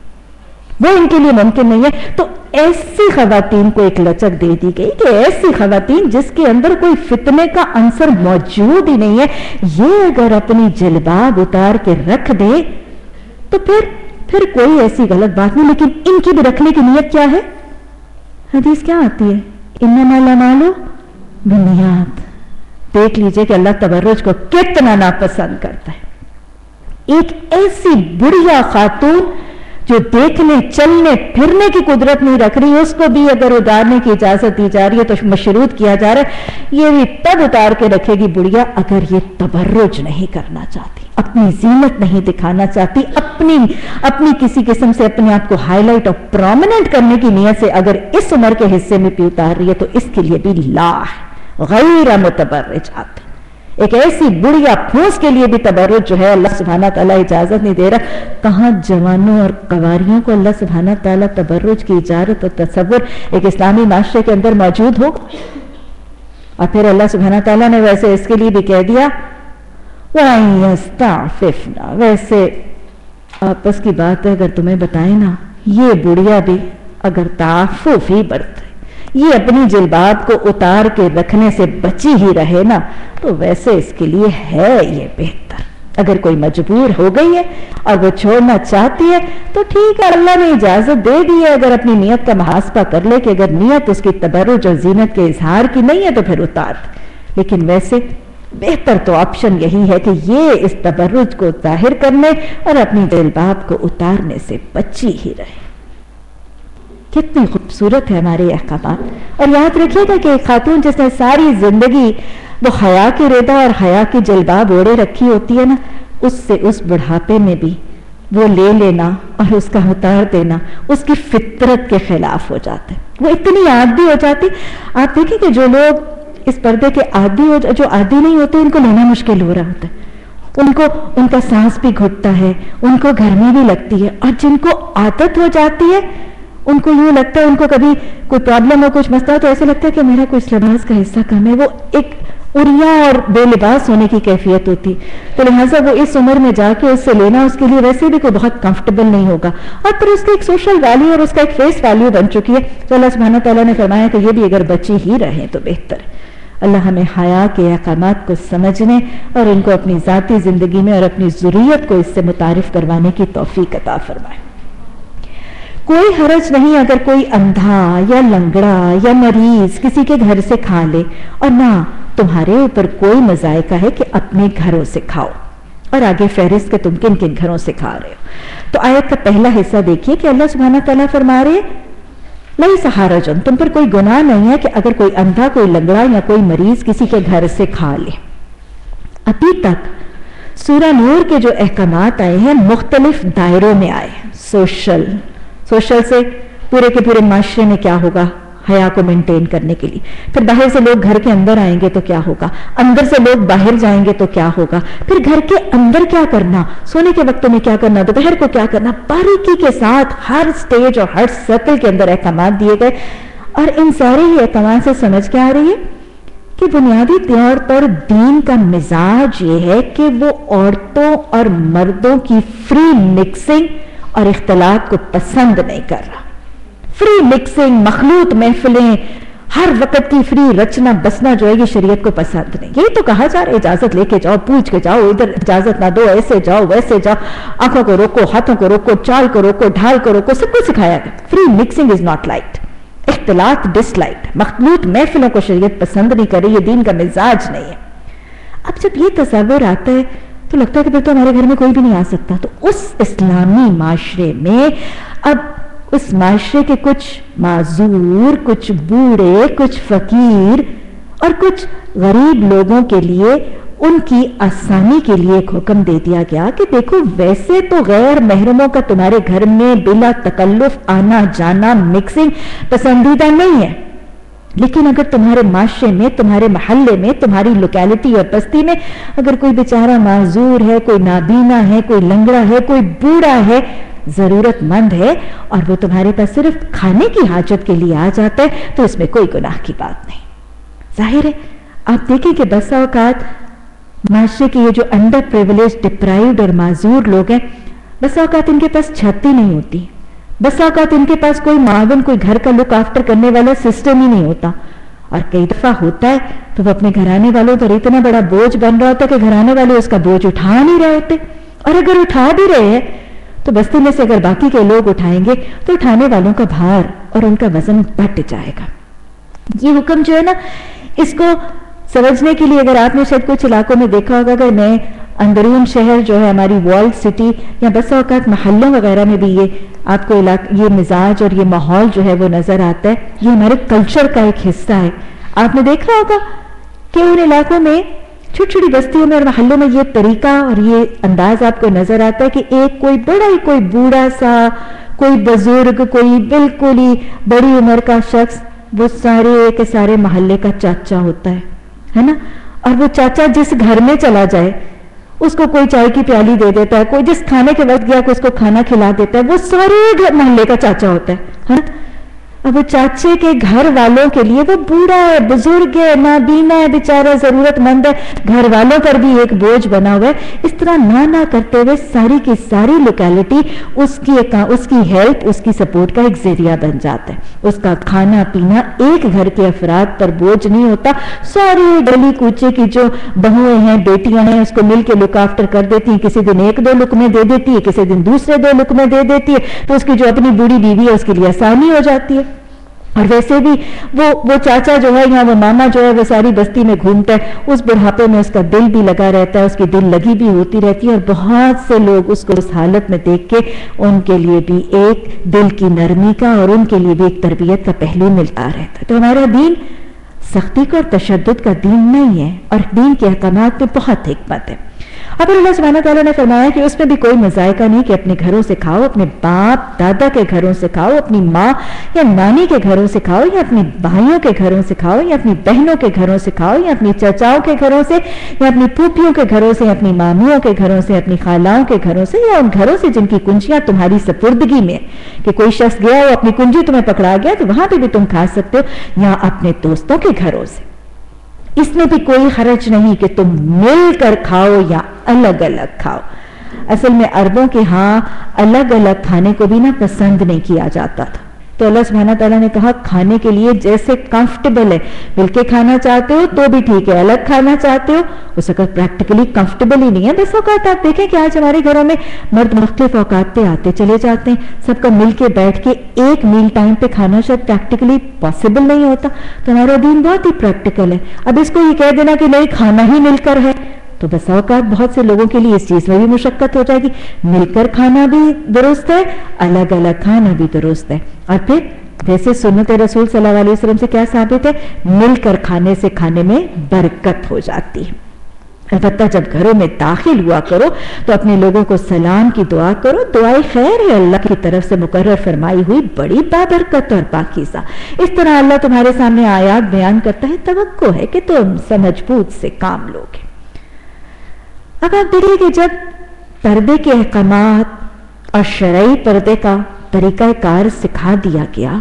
وہ ان کے لیے ممکن نہیں ہے. تو ایسی خواتین کو ایک لچک دے دی گئی کہ ایسی خواتین جس کے اندر کوئی فتنے کا عنصر موجود ہی نہیں ہے، یہ اگر اپنی جلباب اتار کے رکھ دے تو پھر کوئی ایسی غلط بات نہیں. لیکن ان کی بھی رکھنے کی نیت کیا ہے؟ حدیث کیا آتی ہے؟ انما الاعمال بالنیات. دیکھ لیجئے کہ اللہ تبرج کو کتنا ناپسند کرتا ہے. ایک ایسی بڑھیا خاتون جو دیکھنے چلنے پھرنے کی قدرت نہیں رکھ رہی، اس کو بھی اگر اتارنے کی اجازت دی جا رہی ہے تو مشروط کیا جا رہا ہے یہ بھی تب اتار کے رکھے گی بڑھیا اگر یہ تبرج نہیں کرنا چاہتی، اپنی زینت نہیں دکھانا چاہتی، اپنی کسی قسم سے اپنے آپ کو ہائی لائٹ اور پرومیننٹ کرنے کی نیت سے اگر اس عمر کے حصے میں بھی اتار رہی ہے تو اس کے لیے بھی لا ہے غیر متبرجات. ایک ایسی بڑھیا پھوس کے لیے بھی تبرج جو ہے اللہ سبحانہ تعالیٰ اجازت نہیں دے رہا. کہاں جوانوں اور قواریوں کو اللہ سبحانہ تعالیٰ تبرج کی اجازت اور تصور ایک اسلامی معاشرے کے اندر موجود ہوگا؟ اور پھر اللہ سبحانہ تعالیٰ نے ویسے اس کے لیے بھی کہہ دیا وَيَسْتَعْفِفْنَا. ویسے آپس کی بات ہے اگر تمہیں بتائیں نا، یہ بڑھیا بھی اگر تعفف ہی برتے، یہ اپنی جلباب کو اتار کے رکھنے سے بچی ہی رہے نا، تو ویسے اس کے لیے ہے یہ بہتر. اگر کوئی مجبور ہو گئی ہے اور وہ چھوڑنا چاہتی ہے تو ٹھیک ہے، اللہ نے اجازت دے دی ہے. اگر اپنی نیت کا محاسبہ کر لے کہ اگر نیت اس کی تبرج اور زینت کے اظہار کی نہیں ہے تو پھر اتار دے. لیکن ویسے بہتر تو آپشن یہی ہے کہ یہ اس تبرج کو ظاہر کرنے اور اپنی جلباب کو اتارنے سے بچی ہی رہے. کتنی خوبصورت ہے ہمارے احکامات. اور یاد رکھیے گا کہ ایک خاتون جس نے ساری زندگی وہ حیا کی ردا اور حیا کی جلباب اوڑے رکھی ہوتی ہے نا، اس سے اس بڑھاپے میں بھی وہ لے لینا اور اس کا اتار دینا اس کی فطرت کے خلاف ہو جاتا ہے. وہ اتنی عادی ہو جاتی. آپ دیکھیں کہ جو لوگ اس پردے کے جو عادی نہیں ہوتے ان کو لینا مشکل ہو رہا ہوتا ہے. ان کا سانس بھی گھٹتا ہے، ان کو گرمی بھی لگتی ہے. اور جن کو عادت ہو جاتی ہے ان کو یوں لگتا ہے، ان کو کبھی کوئی پرابلم ہو، کچھ مسئلہ تو ایسے لگتا ہے کہ میرا کچھ لباس کا حصہ کم ہے. وہ ایک اریا اور بے لباس ہونے کی کیفیت ہوتی. تو لہٰذا وہ اس عمر میں جا کے اس سے لینا اس کے لیے ویسے بھی کوئی بہت کمفرٹیبل نہیں ہوگا. اور پھر اس کا ایک سوشل ویلیو اور اس کا ایک فیس ویلیو بن چکی ہے. تو اللہ سبحانہ تعالیٰ نے فرمایا کہ یہ بھی اگر بچی ہی رہے تو بہتر ہے. اللہ ہمیں حیا کے احکامات کو سمجھنے اور ان کو اپنی ذاتی زندگی میں اور اپنی ذریت کو اس سے متعارف کروانے کی توفیق عطا فرمائے. کوئی حرج نہیں اگر کوئی اندھا یا لنگڑا یا مریض کسی کے گھر سے کھا لے، اور نہ تمہارے اوپر کوئی مذائقہ ہے کہ اپنے گھروں سے کھاؤ. اور آگے فہرست کہ تم کن کن گھروں سے کھا رہے ہو. تو آیت کا پہلا حصہ دیکھیے کہ اللہ سبحانہ تعالیٰ فرما رہے لیس حرج، تم پر کوئی گناہ نہیں ہے کہ اگر کوئی اندھا، کوئی لنگڑا یا کوئی مریض کسی کے گھر سے کھا لے. ابھی تک سورہ نور کے جو احکامات آئے ہیں مختلف دائروں میں آئے ہیں. سوشل سے پورے کے پورے معاشرے میں کیا ہوگا؟ حیا کو مینٹین کرنے کے لیے. پھر باہر سے لوگ گھر کے اندر آئیں گے تو کیا ہوگا, اندر سے لوگ باہر جائیں گے تو کیا ہوگا, پھر گھر کے اندر کیا کرنا, سونے کے وقتوں میں کیا کرنا, دوپہر کو کیا کرنا, باریکی کے ساتھ ہر سٹیج اور ہر سرکل کے اندر احکامات دیے گئے. اور ان سارے ہی احکامات سے سمجھ کے آ رہی ہے کہ بنیادی طور پر دین کا مزاج یہ ہے کہ وہ عورتوں اور مردوں کی فری مکسنگ اور اختلاط کو پسند نہیں کر رہا. فری مکسنگ, مخلوط محفلیں, ہر وقت کی فری رچنا بسنا جو ہے یہ شریعت کو پسند نہیں. یہی تو کہا جا رہا ہے اجازت لے کے جاؤ, پوچھ کے جاؤ, ادھر اجازت نہ دو, ایسے جاؤ ویسے جاؤ, آنکھوں کو روکو, ہاتھوں کو روکو, چال کو روکو, ڈھال کو روکو, سب کو سکھایا گیا. Free mixing is not liked, اختلاط ڈس لائکڈ. مخلوط محفلوں کو شریعت پسند نہیں کر رہی, یہ دین کا مزاج نہیں ہے. اب جب یہ تصور آتا ہے تو لگتا ہے کہ پھر تو ہمارے گھر میں کوئی بھی نہیں آ سکتا. تو اس اسلامی معاشرے میں اب اس معاشرے کے کچھ معذور, کچھ بوڑھے, کچھ فقیر اور کچھ غریب لوگوں کے لیے ان کی آسانی کے لیے ایک حکم دے دیا گیا کہ دیکھو ویسے تو غیر محرموں کا تمہارے گھر میں بلا تکلف آنا جانا مکسنگ پسندیدہ نہیں ہے, لیکن اگر تمہارے معاشرے میں, تمہارے محلے میں, تمہاری لوکیلٹی اور بستی میں اگر کوئی بیچارہ معذور ہے, کوئی نابینا ہے, کوئی لنگڑا ہے, کوئی بوڑھا ہے, ضرورت مند ہے, اور وہ تمہارے پاس صرف کھانے کی حاجت کے لیے آ جاتا ہے تو اس میں کوئی گناہ کی بات نہیں. ظاہر ہے آپ دیکھیں کہ بسا اوقات معاشرے کے یہ جو انڈر پریویلیج, ڈپرائیوڈ اور معذور لوگ ہیں, بسا اوقات ان کے پاس چھت ہی نہیں ہوتی, بسا اوقات ان کے پاس کوئی معاون, کوئی گھر کا لک آفٹر کرنے والا سسٹم ہی نہیں ہوتا. اور کئی دفعہ ہوتا ہے تو وہ اپنے گھرانے والوں پر اتنا بڑا بوجھ بن رہا ہوتا ہے کہ گھرانے والے اس کا بوجھ اٹھا نہیں رہے ہوتے, اور اگر اٹھا بھی رہے ہیں تو بستی میں سے اگر باقی کے لوگ اٹھائیں گے تو اٹھانے والوں کا بھار اور ان کا وزن بڑھ جائے گا. یہ حکم جو ہے نا, اس کو سمجھنے کے لیے اگر آپ نے شاید کچھ علاقوں میں دیکھا ہوگا, اگر میں اندرون شہر جو ہے ہماری والڈ سٹی یا بسا اوقات محلوں وغیرہ میں بھی یہ آپ کو یہ مزاج اور یہ ماحول جو ہے وہ نظر آتا ہے. یہ ہمارے کلچر کا ایک حصہ ہے. آپ نے دیکھا ہوگا کہ ان علاقوں میں چھوٹی چھوٹی بستیوں میں اور محلوں میں یہ طریقہ اور یہ انداز آپ کو نظر آتا ہے کہ ایک کوئی بڑا ہی, کوئی بوڑھا سا, کوئی بزرگ, کوئی بالکل ہی بڑی عمر کا شخص, وہ سارے کے سارے محلے کا چاچا ہوتا ہے نا. اور وہ چاچا جس گھر میں چلا جائے اس کو کوئی چائے کی پیالی دے دیتا ہے, کوئی جس کھانے کے وقت گیا اس کو کھانا کھلا دیتا ہے, وہ سارے محلے کا چاچا ہوتا ہے. اب وہ چاچے کے گھر والوں کے لیے وہ بوڑھا ہے, بزرگ ہے, نابینا ہے, بیچارہ ذرورت مند ہے, گھر والوں پر بھی ایک بوجھ بنا ہوا ہے. اس طرح نہ کرتے ہوئے ساری کی ساری لوکیلٹی اس کی ہیلپ, اس کی سپورٹ کا ایک ذریعہ بن جاتا ہے. اس کا کھانا پینا ایک گھر کے افراد پر بوجھ نہیں ہوتا, ساری گلی کوچے کی جو بہویں ہیں, بیٹیاں ہیں, اس کو مل کے لک آفٹر کر دیتی ہیں. کسی دن 1-2 لقمے دے دیتی ہے, کسی دن دوسرے 2 لقمے دے دیتی ہے, تو اس کی جو اپنی بوڑھی بیوی ہے اس کے لیے آسانی ہو جاتی ہے. اور ویسے بھی وہ چاچا جو ہے یا وہ ماما جو ہے وہ ساری بستی میں گھومتا ہے, اس بڑھاپے میں اس کا دل بھی لگا رہتا ہے, اس کی دل لگی بھی ہوتی رہتی ہے, اور بہت سے لوگ اس کو اس حالت میں دیکھ کے ان کے لیے بھی ایک دل کی نرمی کا اور ان کے لیے بھی ایک تربیت کا پہلو ملتا رہتا ہے. تو ہمارا دین سختی کا اور تشدد کا دین نہیں ہے, اور دین کے احکامات میں بہت حکمت ہے. اب اللہ سبحانہ تعالیٰ نے فرمایا کہ اس میں بھی کوئی مذائقہ نہیں کہ اپنے گھروں سے کھاؤ, اپنے باپ دادا کے گھروں سے کھاؤ, اپنی ماں یا نانی کے گھروں سے کھاؤ, یا اپنی بھائیوں کے گھروں سے کھاؤ, یا اپنی بہنوں کے گھروں سے کھاؤ, یا اپنی چچاؤں کے گھروں سے, یا اپنی پھوپھیوں کے گھروں سے, اپنی مامیوں کے گھروں سے, اپنی خالاؤں کے گھروں سے, یا ان گھروں سے جن کی کنجیاں تمہاری سپردگی میں, کہ کوئی شخص گیا ہو اپنی کنجی تمہیں پکڑا گیا تو وہاں پہ بھی تم کھا سکتے ہو, یا اپنے دوستوں کے گھروں سے. اس میں بھی کوئی حرج نہیں کہ تم مل کر کھاؤ یا الگ الگ کھاؤ. اصل میں عربوں کے ہاں الگ الگ کھانے کو بھی پسند نہیں کیا جاتا تھا. تو اللہ سبحانہ تعالیٰ نے کہا کھانے کے لیے جیسے کمفرٹیبل ہے, مل کے کھانا چاہتے ہو تو بھی ٹھیک ہے, الگ کھانا چاہتے ہو اس وقت پریکٹیکلی کمفرٹیبل ہی نہیں ہے. بس اوقات آپ دیکھیں کہ آج ہمارے گھروں میں مرد مختلف اوقات پہ آتے چلے جاتے ہیں, سب کا مل کے بیٹھ کے ایک میل ٹائم پہ کھانا شاید پریکٹیکلی پاسبل نہیں ہوتا. تو ہمارا دین بہت ہی پریکٹیکل ہے. اب اس کو یہ کہہ دینا کہ نہیں کھانا ہی مل کر ہے, تو بس اوقات بہت سے لوگوں کے لیے اس چیز میں بھی مشقت ہو جائے گی. مل کر کھانا بھی درست ہے, الگ الگ کھانا بھی درست ہے. اور پھر جیسے سنت رسول صلی اللہ علیہ وسلم سے کیا ثابت ہے, مل کر کھانے سے کھانے میں برکت ہو جاتی ہے. البتہ جب گھروں میں داخل ہوا کرو تو اپنے لوگوں کو سلام کی دعا کرو. دعائے خیر ہے اللہ کی طرف سے مقرر فرمائی ہوئی بڑی بابرکت اور پاکیزہ. اس طرح اللہ تمہارے سامنے آیات بیان کرتا ہے. توقع ہے کہ تم سمجھ بوجھ سے کام لوگے. اب آپ دیکھیں کہ جب پردے کے احکامات اور شرعی پردے کا طریقہ کار سکھا دیا گیا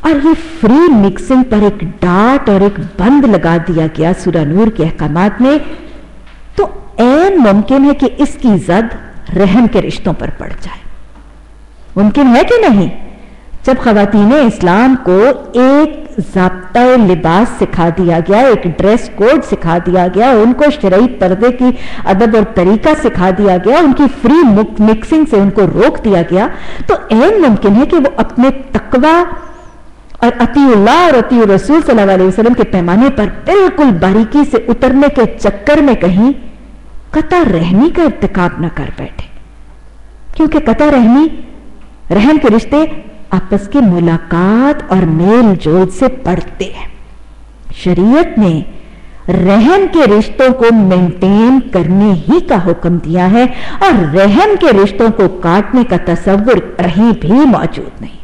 اور یہ فری مکسنگ پر ایک ڈاٹ اور ایک بند لگا دیا گیا سورہ نور کے احکامات میں، تو عین ممکن ہے کہ اس کی زد رحم کے رشتوں پر پڑ جائے. ممکن ہے کہ نہیں؟ جب خواتین اسلام کو ایک ضابطۂ لباس سکھا دیا گیا، ایک ڈریس کوڈ سکھا دیا گیا، ان کو شرعی پردے کی ادب اور طریقہ سکھا دیا گیا، ان کی فری مکسنگ سے ان کو روک دیا گیا، تو عین ممکن ہے کہ وہ اپنے تقوی اور اطیع اللہ اور اطیع رسول صلی اللہ علیہ وسلم کے پیمانے پر بالکل باریکی سے اترنے کے چکر میں کہیں قطع رحمی کا ارتکاب نہ کر بیٹھے. کیونکہ قطع رحمی، رحم کے رشتے آپس کی ملاقات اور میل جول سے بڑھتے ہیں. شریعت نے رحم کے رشتوں کو مینٹین کرنے ہی کا حکم دیا ہے اور رحم کے رشتوں کو کاٹنے کا تصور کہیں بھی موجود نہیں.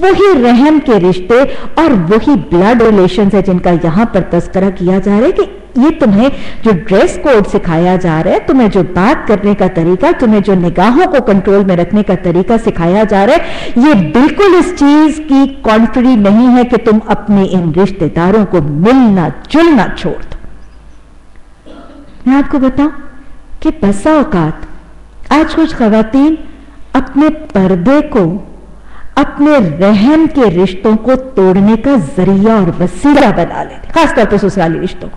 وہی رحم کے رشتے اور وہی بلڈ ریلیشنز ہے جن کا یہاں پر تذکرہ کیا جا رہا ہے کہ یہ تمہیں جو ڈریس کوڈ سکھایا جا رہا ہے، تمہیں جو بات کرنے کا طریقہ، تمہیں جو نگاہوں کو کنٹرول میں رکھنے کا طریقہ سکھایا جا رہا ہے، یہ بالکل اس چیز کی کانٹری نہیں ہے کہ تم اپنے ان رشتہ داروں کو ملنا جلنا چھوڑ دو. میں آپ کو بتاؤں کہ بسا اوقات آج کچھ خواتین اپنے پردے کو اپنے رحم کے رشتوں کو توڑنے کا ذریعہ اور وسیلہ بنا لیتے، خاص طور پہ سسرالی رشتوں کو.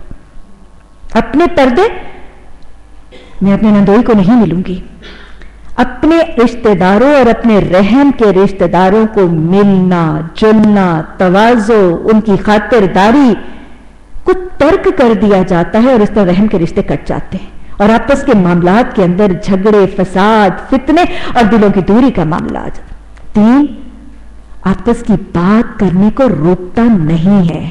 اپنے پردے، میں اپنے نندوئی کو نہیں ملوں گی، اپنے رشتہ داروں اور اپنے رحم کے رشتہ داروں کو ملنا جلنا، تواضع، ان کی خاطرداری کو ترک کر دیا جاتا ہے اور اس طرح رحم کے رشتے کٹ جاتے ہیں اور آپس کے معاملات کے اندر جھگڑے، فساد، فتنے اور دلوں کی دوری کا معاملہ آ جاتا. دین آپس کی بات کرنے کو روکتا نہیں ہے،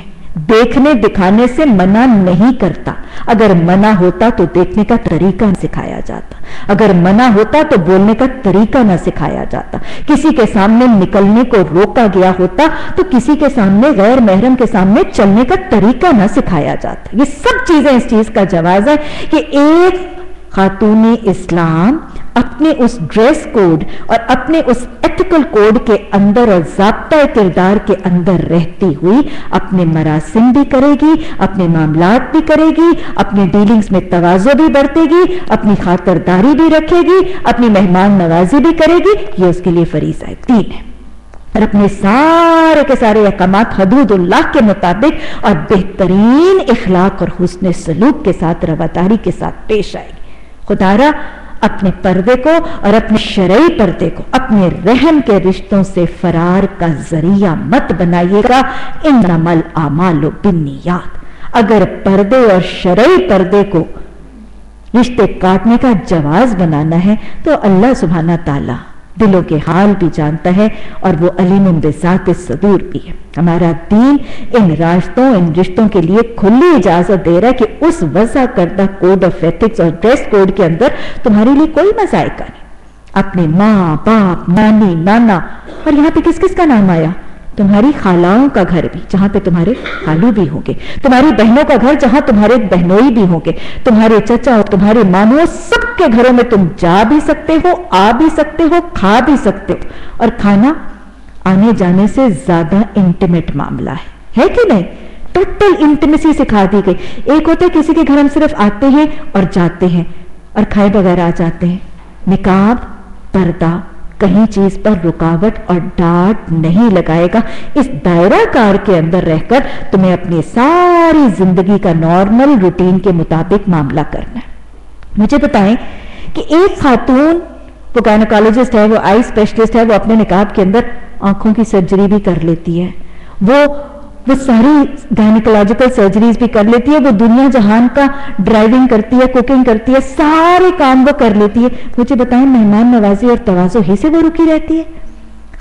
دیکھنے دکھانے سے منع نہیں کرتا. اگر منع ہوتا تو دیکھنے کا طریقہ نہ سکھایا جاتا، اگر منع ہوتا تو بولنے کا طریقہ نہ سکھایا جاتا، کسی کے سامنے نکلنے کو روکا گیا ہوتا تو کسی کے سامنے غیر محرم کے سامنے چلنے کا طریقہ نہ سکھایا جاتا. یہ سب چیزیں اس چیز کا جواز ہے کہ ایک خاتون اسلام اپنے اس ڈریس کوڈ اور اپنے اس ایتھیکل کوڈ کے اندر اور ضابطۂ کردار کے اندر رہتی ہوئی اپنے مراسم بھی کرے گی، اپنے معاملات بھی کرے گی، اپنے ڈیلنگز میں تواضع بھی برتے گی، اپنی خاطرداری بھی رکھے گی، اپنی مہمان نوازی بھی کرے گی. یہ اس کے لیے فریضہ دین ہے اور اپنے سارے کے سارے احکامات حدود اللہ کے مطابق اور بہترین اخلاق اور حسن سلوک کے ساتھ، رواداری کے ساتھ پیش آئے گی. خدارا اپنے پردے کو اور اپنے شرعی پردے کو اپنے رحم کے رشتوں سے فرار کا ذریعہ مت بنائیے گا. انما الاعمال بالنیات. اگر پردے اور شرعی پردے کو رشتے کاٹنے کا جواز بنانا ہے تو اللہ سبحانہ تعالی دلوں کے حال بھی جانتا ہے اور وہ علیم بذات الصدور بھی ہے. ہمارا دین ان راستوں، ان رشتوں کے لیے کھلی اجازت دے رہا ہے کہ اس وضع کردہ کوڈ آف ایتھکس اور ڈریس کوڈ کے اندر تمہارے لیے کوئی مذائقہ نہیں. اپنے ماں باپ، نانی نانا، اور یہاں پہ کس کس کا نام آیا؟ تمہاری خالاؤں کا گھر بھی جہاں پہ تمہارے خالو بھی ہوں گے، تمہاری بہنوں کا گھر جہاں تمہارے بہنوئی بھی ہوں گے، تمہارے چچا اور تمہارے ماموں، سب کے گھروں میں تم جا بھی سکتے ہو، آ بھی سکتے ہو، کھا بھی سکتے ہو. اور کھانا آنے جانے سے زیادہ انٹیمیٹ معاملہ ہے کہ نہیں؟ ٹوٹل انٹیمیسی سکھا دی گئی. ایک ہوتا ہے کسی کے گھر ہم صرف آتے ہیں اور جاتے ہیں اور کھائے بغیر آ جاتے ہیں. نقاب، پردہ کہیں چیز پر رکاوٹ اور ڈانٹ نہیں لگائے گا. اس دائرہ کار کے اندر رہ کر تمہیں اپنی ساری زندگی کا نارمل روٹین کے مطابق معاملہ کرنا ہے. مجھے بتائیں کہ ایک خاتون، وہ گائنیکالوجسٹ ہے، وہ آئی اسپیشلسٹ ہے، وہ اپنے نقاب کے اندر آنکھوں کی سرجری بھی کر لیتی ہے، وہ ساری گائنیکولوجیکل سرجریز بھی کر لیتی ہے، وہ دنیا جہان کا ڈرائیونگ کرتی ہے، کوکنگ کرتی ہے، سارے کام وہ کر لیتی ہے. مجھے بتائیں مہمان نوازی اور تواضع ہی سے وہ رکی رہتی ہے؟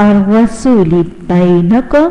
ar-rasuli bainakum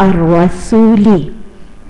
ar-rasuli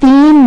3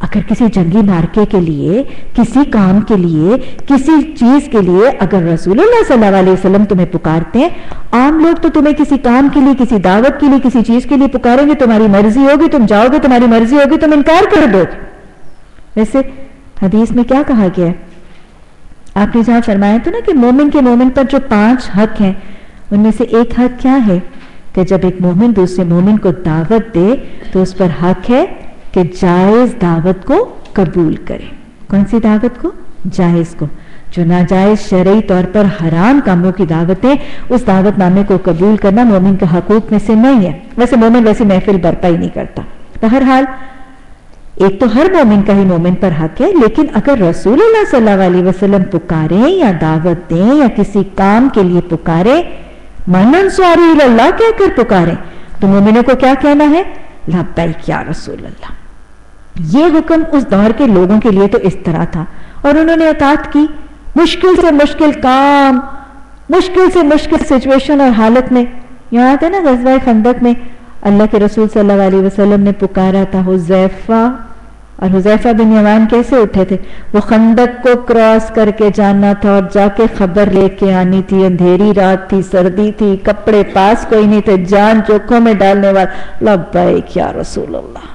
اگر کسی جنگی مارکے کے لیے، کسی کام کے لیے، کسی چیز کے لیے اگر رسول اللہ صلی اللہ علیہ وسلم تمہیں پکارتے ہیں، عام لوگ تو تمہیں کسی کام کے لیے، کسی دعوت کے لیے، کسی چیز کے لیے پکاریں گے، تمہاری مرضی ہوگی، تم جاؤ گے، تمہاری مرضی ہوگی، تم انکار کر دو گے۔ ویسے حدیث میں کیا کہا گیا ہے؟ آپ نے جہاں فرمایا تھا نا کہ مومن کے مومن پر جو 5 حق ہیں، ان میں سے ایک حق کیا ہے کہ جب ایک مومن دوسرے مومن کو دعوت دے تو اس پر حق ہے کہ جائز دعوت کو قبول کرے۔ کون سی دعوت کو؟ جائز کو۔ جو ناجائز شرعی طور پر حرام کاموں کی دعوتیں، اس دعوت نامے کو قبول کرنا مومن کا حقوق میں سے نہیں ہے۔ ویسے مومن ویسی محفل برپا ہی نہیں کرتا۔ بہرحال ایک تو ہر مومن کا ہی مومن پر حق ہے، لیکن اگر رسول اللہ صلی اللہ علیہ وسلم پکاریں یا دعوت دیں یا کسی کام کے لیے پکاریں، من انصاری الی اللہ کہہ کر پکاریں، تو مومنوں کو کیا کہنا ہے؟ لبیک یا رسول اللہ۔ یہ حکم اس دور کے لوگوں کے لیے تو اس طرح تھا، اور انہوں نے اطاعت کی۔ مشکل سے مشکل کام، مشکل سے مشکل سچویشن اور حالت میں، یہاں آتا ہے نا غزوہ خندق میں اللہ کے رسول صلی اللہ علیہ وسلم نے پکارا تھا حذیفہ، اور حذیفہ بن یمان کیسے اٹھے تھے؟ وہ خندق کو کراس کر کے جانا تھا اور جا کے خبر لے کے آنی تھی، اندھیری رات تھی، سردی تھی، کپڑے پاس کوئی نہیں تھے، جان جوکھوں میں ڈالنے والا، لبیک یا رسول اللہ۔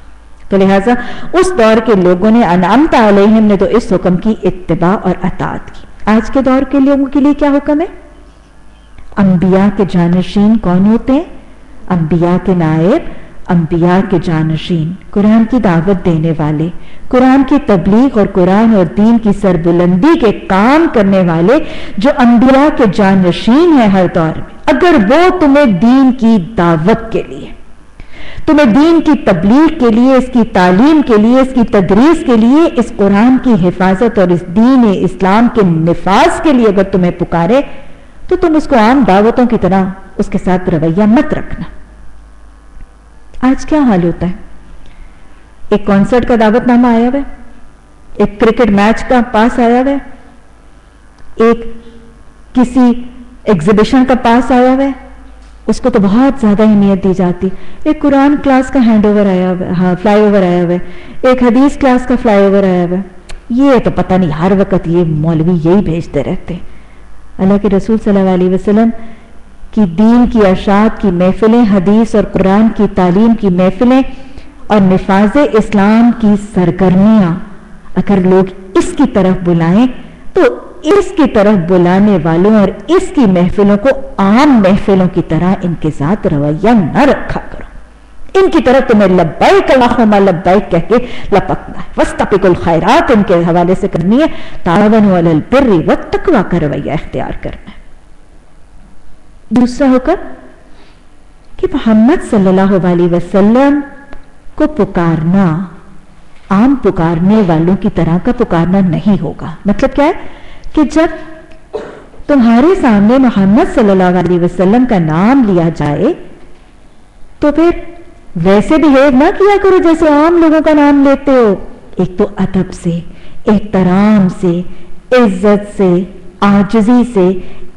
تو لہٰذا اس دور کے لوگوں نے انعمت علیہم نے تو اس حکم کی اتباع اور اطاعت کی۔ آج کے دور کے لوگوں کے لیے کیا حکم ہے؟ انبیاء کے جانشین کون ہوتے ہیں؟ انبیاء کے نائب، انبیاء کے جانشین، قرآن کی دعوت دینے والے، قرآن کی تبلیغ اور قرآن اور دین کی سربلندی کے کام کرنے والے، جو انبیاء کے جانشین ہیں ہر دور میں۔ اگر وہ تمہیں دین کی دعوت کے لیے، تمہیں دین کی تبلیغ کے لیے، اس کی تعلیم کے لیے، اس کی تدریس کے لیے، اس قرآن کی حفاظت اور اس دین اسلام کے نفاذ کے لیے اگر تمہیں پکارے، تو تم اس کو عام دعوتوں کی طرح اس کے ساتھ رویہ مت رکھنا۔ آج کیا حال ہوتا ہے؟ ایک کانسرٹ کا دعوت نامہ آیا ہوا ہے، ایک کرکٹ میچ کا پاس آیا ہوا ہے، ایک کسی ایگزیبیشن کا پاس آیا ہوا ہے، اس کو تو بہت زیادہ اہمیت دی جاتی۔ ایک قرآن کلاس کا ہینڈ اوور آیا ہوا ہے، ہاں فلائی اوور آیا ہوا ہے، ایک حدیث کلاس کا فلائی اوور آیا ہوا ہے۔ یہ تو پتہ نہیں ہر وقت یہ مولوی یہی بھیجتے رہتے ہیں۔ اللہ کے رسول صلی اللہ علیہ وسلم کی دین کی ارشاد کی محفلیں، حدیث اور قرآن کی تعلیم کی محفلیں اور نفاذ اسلام کی سرگرمیاں اگر لوگ اس کی طرف بلائیں تو اس کی طرف بلانے والوں اور اس کی محفلوں کو عام محفلوں کی طرح ان کے ساتھ رویہ نہ رکھا کرو۔ ان کی طرف تمہیں لبیک اللہم لبیک کہہ کے لپکنا ہے، وَاسْتَبِقُوا الْخَيْرَاتِ ان کے حوالے سے کرنی ہے، تَعَاوَنُوا عَلَى الْبِرِّ وَالتَّقْوَىٰ کا رویہ اختیار کرنا ہے۔ دوسرا حکم کہ محمد صلی اللہ علیہ وسلم کو پکارنا عام پکارنے والوں کی طرح کا پکارنا نہیں ہوگا۔ مطلب کیا ہے کہ جب تمہارے سامنے محمد صلی اللہ علیہ وسلم کا نام لیا جائے تو پھر ویسے بہیو نہ کیا کرو جیسے عام لوگوں کا نام لیتے ہو۔ ایک تو ادب سے، احترام سے، عزت سے، عاجزی سے،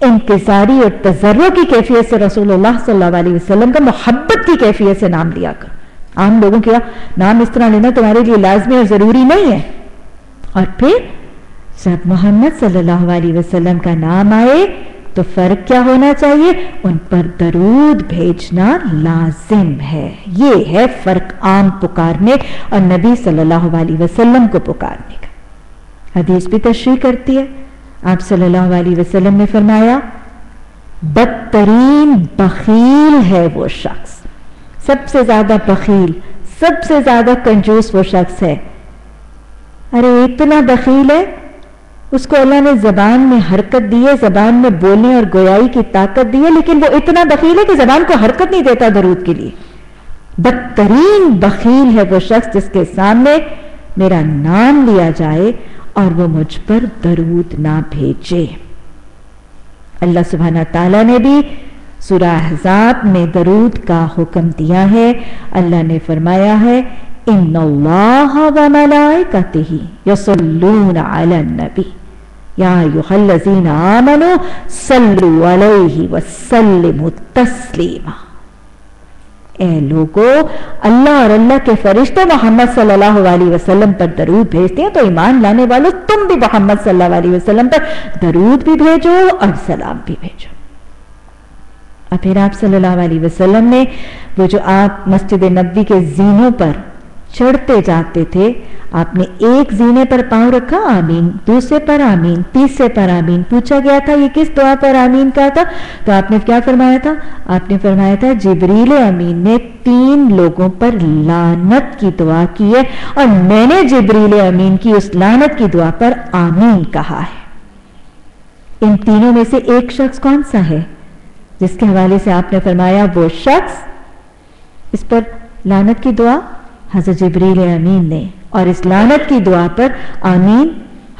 انکساری اور تضرع کی کیفیت سے رسول اللہ صلی اللہ علیہ وسلم کا محبت کی کیفیت سے نام لیا کر۔ عام لوگوں کا نام اس طرح لینا تمہارے لیے لازمی اور ضروری نہیں ہے۔ اور پھر جب محمد صلی اللہ علیہ وسلم کا نام آئے تو فرق کیا ہونا چاہیے؟ ان پر درود بھیجنا لازم ہے۔ یہ ہے فرق عام پکارنے اور نبی صلی اللہ علیہ وسلم کو پکارنے کا۔ حدیث بھی تشریح کرتی ہے، آپ صلی اللہ علیہ وسلم نے فرمایا بدترین بخیل ہے وہ شخص، سب سے زیادہ بخیل، سب سے زیادہ کنجوس وہ شخص ہے۔ ارے اتنا بخیل ہے، اس کو اللہ نے زبان میں حرکت دی ہے، زبان میں بولنے اور گویائی کی طاقت دی ہے، لیکن وہ اتنا بخیل ہے کہ زبان کو حرکت نہیں دیتا درود کے لیے۔ بدترین بخیل ہے وہ شخص جس کے سامنے میرا نام لیا جائے اور وہ مجھ پر درود نہ بھیجے۔ اللہ سبحانہ تعالیٰ نے بھی سورہ احزاب میں درود کا حکم دیا ہے۔ اللہ نے فرمایا ہے ان اللہ وملائکتہ یصلون علی النبی یا ایھا الذین آمنوا صلوا علیہ وسلموا تسلیما۔ اے لوگو اللہ اور اللہ کے فرشتے محمد صلی اللہ علیہ وسلم پر درود بھیجتے ہیں، تو ایمان لانے والوں تم بھی محمد صلی اللہ علیہ وسلم پر درود بھی بھیجو اور سلام بھی بھیجو۔ اور پھر آپ صلی اللہ علیہ وسلم نے وہ جو آپ مسجد نبوی کے زینوں پر چڑھتے جاتے تھے، آپ نے ایک زینے پر پاؤں رکھا آمین، دوسرے پر آمین، تیسرے پر آمین، پوچھا گیا تھا یہ کس دعا پر آمین کہا تھا، تو آپ نے کیا فرمایا تھا؟ آپ نے فرمایا تھا جبریل امین نے 3 لوگوں پر لعنت کی دعا کی ہے اور میں نے جبریل امین کی اس لعنت کی دعا پر آمین کہا ہے۔ ان تینوں میں سے ایک شخص کون سا ہے جس کے حوالے سے آپ نے فرمایا وہ شخص، اس پر لعنت کی دعا حضرت جبریل امین نے، اور اس لعنت کی دعا پر آمین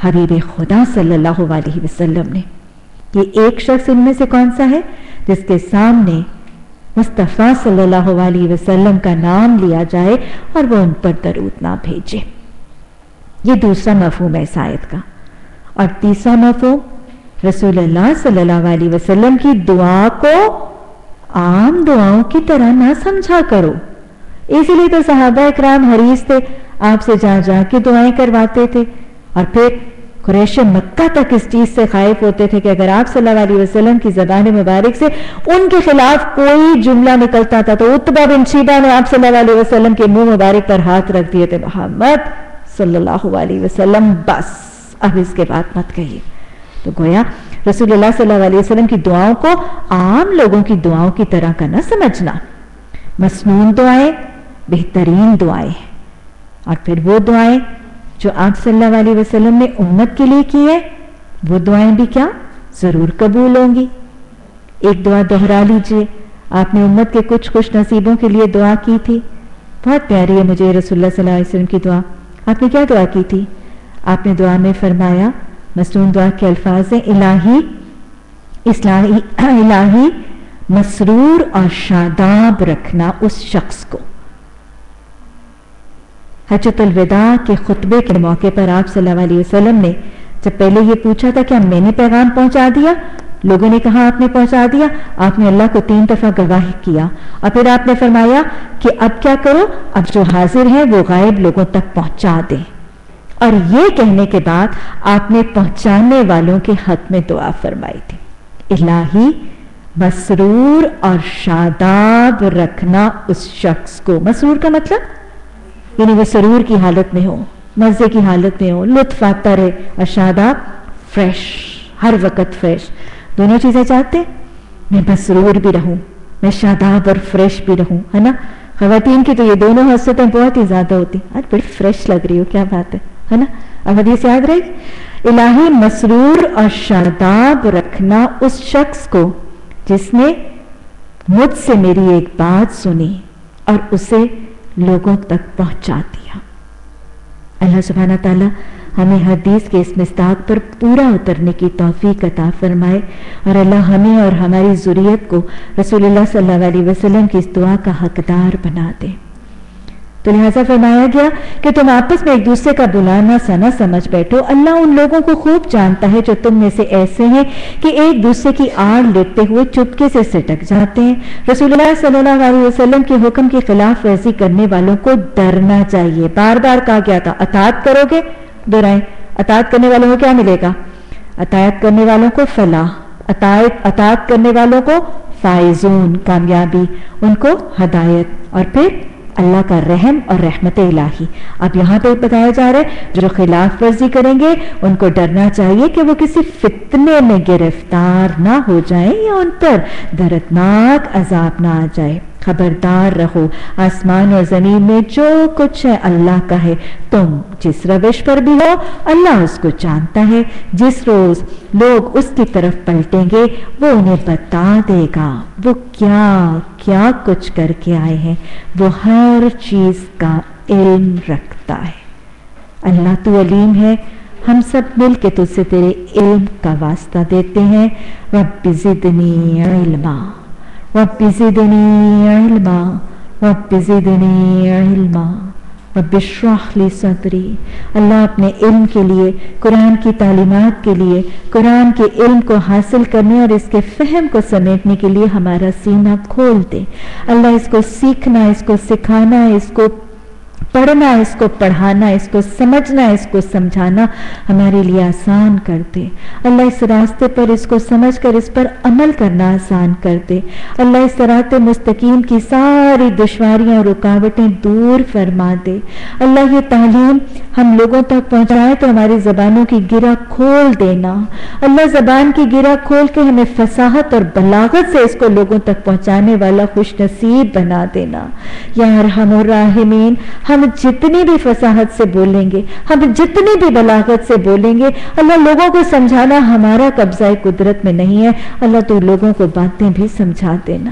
حبیب خدا صلی اللہ علیہ وسلم نے۔ یہ ایک شخص ان میں سے کون سا ہے جس کے سامنے مصطفیٰ صلی اللہ علیہ وسلم کا نام لیا جائے اور وہ ان پر درود نہ بھیجے؟ یہ دوسرا مفہوم ہے اس آیت کا۔ اور تیسرا مفہوم، رسول اللہ صلی اللہ علیہ وسلم کی دعا کو عام دعاؤں کی طرح نہ سمجھا کرو۔ اسی لیے تو صحابہ اکرام حریص تھے، آپ سے جا جا کے دعائیں کرواتے تھے، اور پھر قریش مکہ تک اس چیز سے خائف ہوتے تھے کہ اگر آپ صلی اللہ علیہ وسلم کی زبان مبارک سے ان کے خلاف کوئی جملہ نکلتا تھا تو عتبہ بن شیبہ نے آپ صلی اللہ علیہ وسلم کے منہ مبارک پر ہاتھ رکھ دیے تھے، محمد صلی اللہ علیہ وسلم بس اب اس کے بعد مت کہیے۔ تو گویا رسول اللہ صلی اللہ علیہ وسلم کی دعاؤں کو عام لوگوں کی دعاؤں کی طرح کا نہ سمجھنا۔ مسنون دعائیں بہترین دعائیں، اور پھر وہ دعائیں جو آپ صلی اللہ علیہ وسلم نے امت کے لیے کی ہے، وہ دعائیں بھی کیا ضرور قبول ہوں گی۔ ایک دعا دہرا لیجئے، آپ نے امت کے کچھ خوش نصیبوں کے لیے دعا کی تھی، بہت پیاری ہے مجھے رسول اللہ صلی اللہ علیہ وسلم کی دعا۔ آپ نے کیا دعا کی تھی؟ آپ نے دعا میں فرمایا، مسنون دعا کے الفاظ ہیں، الہی مسرور اور شاداب رکھنا اس شخص کو۔ حجۃ الوداع کے خطبے کے موقع پر آپ صلی اللہ علیہ وسلم نے جب پہلے یہ پوچھا تھا کہ میں نے پیغام پہنچا دیا، لوگوں نے کہا آپ نے پہنچا دیا، آپ نے اللہ کو 3 دفعہ گواہی کیا، اور پھر آپ نے فرمایا کہ اب کیا کرو، اب جو حاضر ہیں وہ غائب لوگوں تک پہنچا دیں، اور یہ کہنے کے بعد آپ نے پہنچانے والوں کے حق میں دعا فرمائی تھی، الہی مسرور اور شاداب رکھنا اس شخص کو۔ مسرور کا مطلب یعنی وہ سرور کی حالت میں ہو، مزے کی حالت میں ہو، لطف آتا رہے، اور شاداب فریش، ہر وقت فریش۔ دونوں چیزیں چاہتے ہیں، میں مسرور بھی رہوں، میں شاداب اور فریش بھی رہوں، ہے نا؟ خواتین کی تو یہ دونوں حسرتیں بہت ہی زیادہ ہوتی، آج بڑی فریش لگ رہی ہو، کیا بات ہے نا؟ اب حدیث یاد رہے گی، الہی مسرور اور شاداب رکھنا اس شخص کو جس نے مجھ سے میری ایک بات سنی اور اسے لوگوں تک پہنچا دیا۔ اللہ سبحانہ تعالیٰ ہمیں حدیث کے اس مصداق پر پورا اترنے کی توفیق عطا فرمائے، اور اللہ ہمیں اور ہماری ذریت کو رسول اللہ صلی اللہ علیہ وسلم کی اس دعا کا حقدار بنا دے۔ تو لہٰذا فرمایا گیا کہ تم آپس میں ایک دوسرے کا بلانا سا نہ سمجھ بیٹھو، اللہ ان لوگوں کو خوب جانتا ہے جو تم میں سے ایسے ہیں کہ ایک دوسرے کی آڑ لیتے ہوئے چپکے سے سٹک جاتے ہیں۔ رسول اللہ صلی اللہ علیہ وسلم کے حکم کی خلاف ورزی کرنے والوں کو ڈرنا چاہیے۔ بار بار کہا گیا تھا اطاعت کرو گے، دہرائیں، اطاعت کرنے والوں کو کیا ملے گا؟ اطاعت کرنے والوں کو فلاح، اطاعت کرنے والوں کو فائزون، کامیابی، ان کو ہدایت، اور پھر اللہ کا رحم اور رحمت الہی۔ اب یہاں پہ بتایا جا رہا ہے جو خلاف ورزی کریں گے ان کو ڈرنا چاہیے کہ وہ کسی فتنے میں گرفتار نہ ہو جائیں یا ان پر دردناک عذاب نہ آ جائے۔ خبردار رہو، آسمان اور زمین میں جو کچھ ہے اللہ کا ہے، تم جس روش پر بھی ہو اللہ اس کو جانتا ہے۔ جس روز لوگ اس کی طرف پلٹیں گے وہ انہیں بتا دے گا وہ کیا کیا کچھ کر کے آئے ہیں، وہ ہر چیز کا علم رکھتا ہے۔ اللہ تو علیم ہے، ہم سب مل کے تجھ سے تیرے علم کا واسطہ دیتے ہیں۔ رب زدنی علما، رب زدنی علما، رب زدنی علما، رب اشرح لی صدری. اللہ اپنے علم کے لیے، قرآن کی تعلیمات کے لیے، قرآن کے علم کو حاصل کرنے اور اس کے فہم کو سمیٹنے کے لیے ہمارا سینہ کھول دے. اللہ اس کو سیکھنا، اس کو سکھانا، اس کو پڑھنا، اس کو پڑھانا، اس کو سمجھنا، اس کو سمجھانا ہمارے لیے آسان کر دے. اللہ اس راستے پر اس کو سمجھ کر اس پر عمل کرنا آسان کر دے. اللہ اس صراط مستقیم کی ساری دشواریاں اور رکاوٹیں دور فرما دے. اللہ یہ تعلیم ہم لوگوں تک پہنچائے تو ہماری زبانوں کی گرہ کھول دینا. اللہ زبان کی گرہ کھول کے ہمیں فصاحت اور بلاغت سے اس کو لوگوں تک پہنچانے والا خوش نصیب بنا دینا. یا ارحم الراحمین، ہم جتنی بھی فصاحت سے بولیں گے، ہم جتنی بھی بلاغت سے بولیں گے، اللہ لوگوں کو سمجھانا ہمارا قبضہ قدرت میں نہیں ہے. اللہ تو لوگوں کو باتیں بھی سمجھا دینا.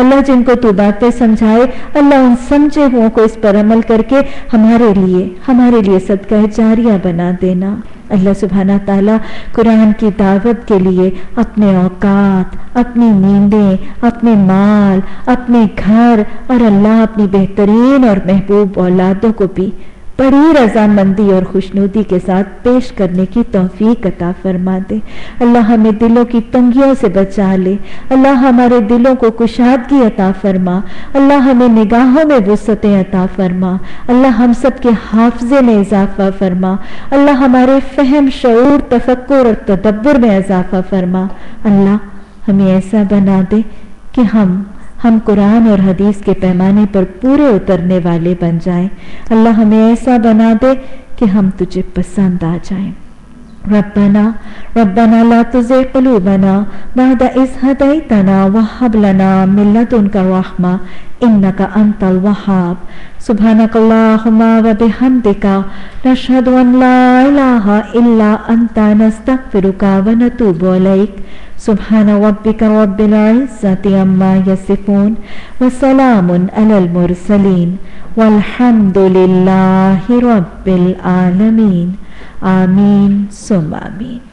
اللہ جن کو تو باتیں سمجھائے، اللہ ان سمجھے ہوں کو اس پر عمل کر کے ہمارے لیے صدقہ جاریہ بنا دینا. اللہ سبحانہ تعالیٰ قرآن کی دعوت کے لیے اپنے اوقات، اپنی نیندیں، اپنے مال، اپنے گھر اور اللہ اپنی بہترین اور محبوب اولادوں کو بھی بڑی رضامندی اور خوشنودی کے ساتھ پیش کرنے کی توفیق عطا فرما دے. اللہ ہمیں دلوں کی تنگیوں سے بچا لے. اللہ ہمارے دلوں کو کشادگی عطا فرما. اللہ ہمیں نگاہوں میں وسعتیں عطا فرما. اللہ ہم سب کے حافظے میں اضافہ فرما. اللہ ہمارے فہم، شعور، تفکر اور تدبر میں اضافہ فرما. اللہ ہمیں ایسا بنا دے کہ ہم قرآن اور حدیث کے پیمانے پر پورے اترنے والے بن جائیں. اللہ ہمیں ایسا بنا دے کہ ہم تجھے پسند آ جائیں. ربنا لا تزغ قلوبنا بعد إذ هديتنا وهب لنا من لدنك رحمة إنك أنت الوهاب. سبحانك اللهم وبحمدك نشهد أن لا إله إلا أنت نستغفرك ونتوب إليك. سبحان ربك رب العزة عما يصفون وسلام على المرسلين والحمد لله رب العالمين. آمین ثم آمین.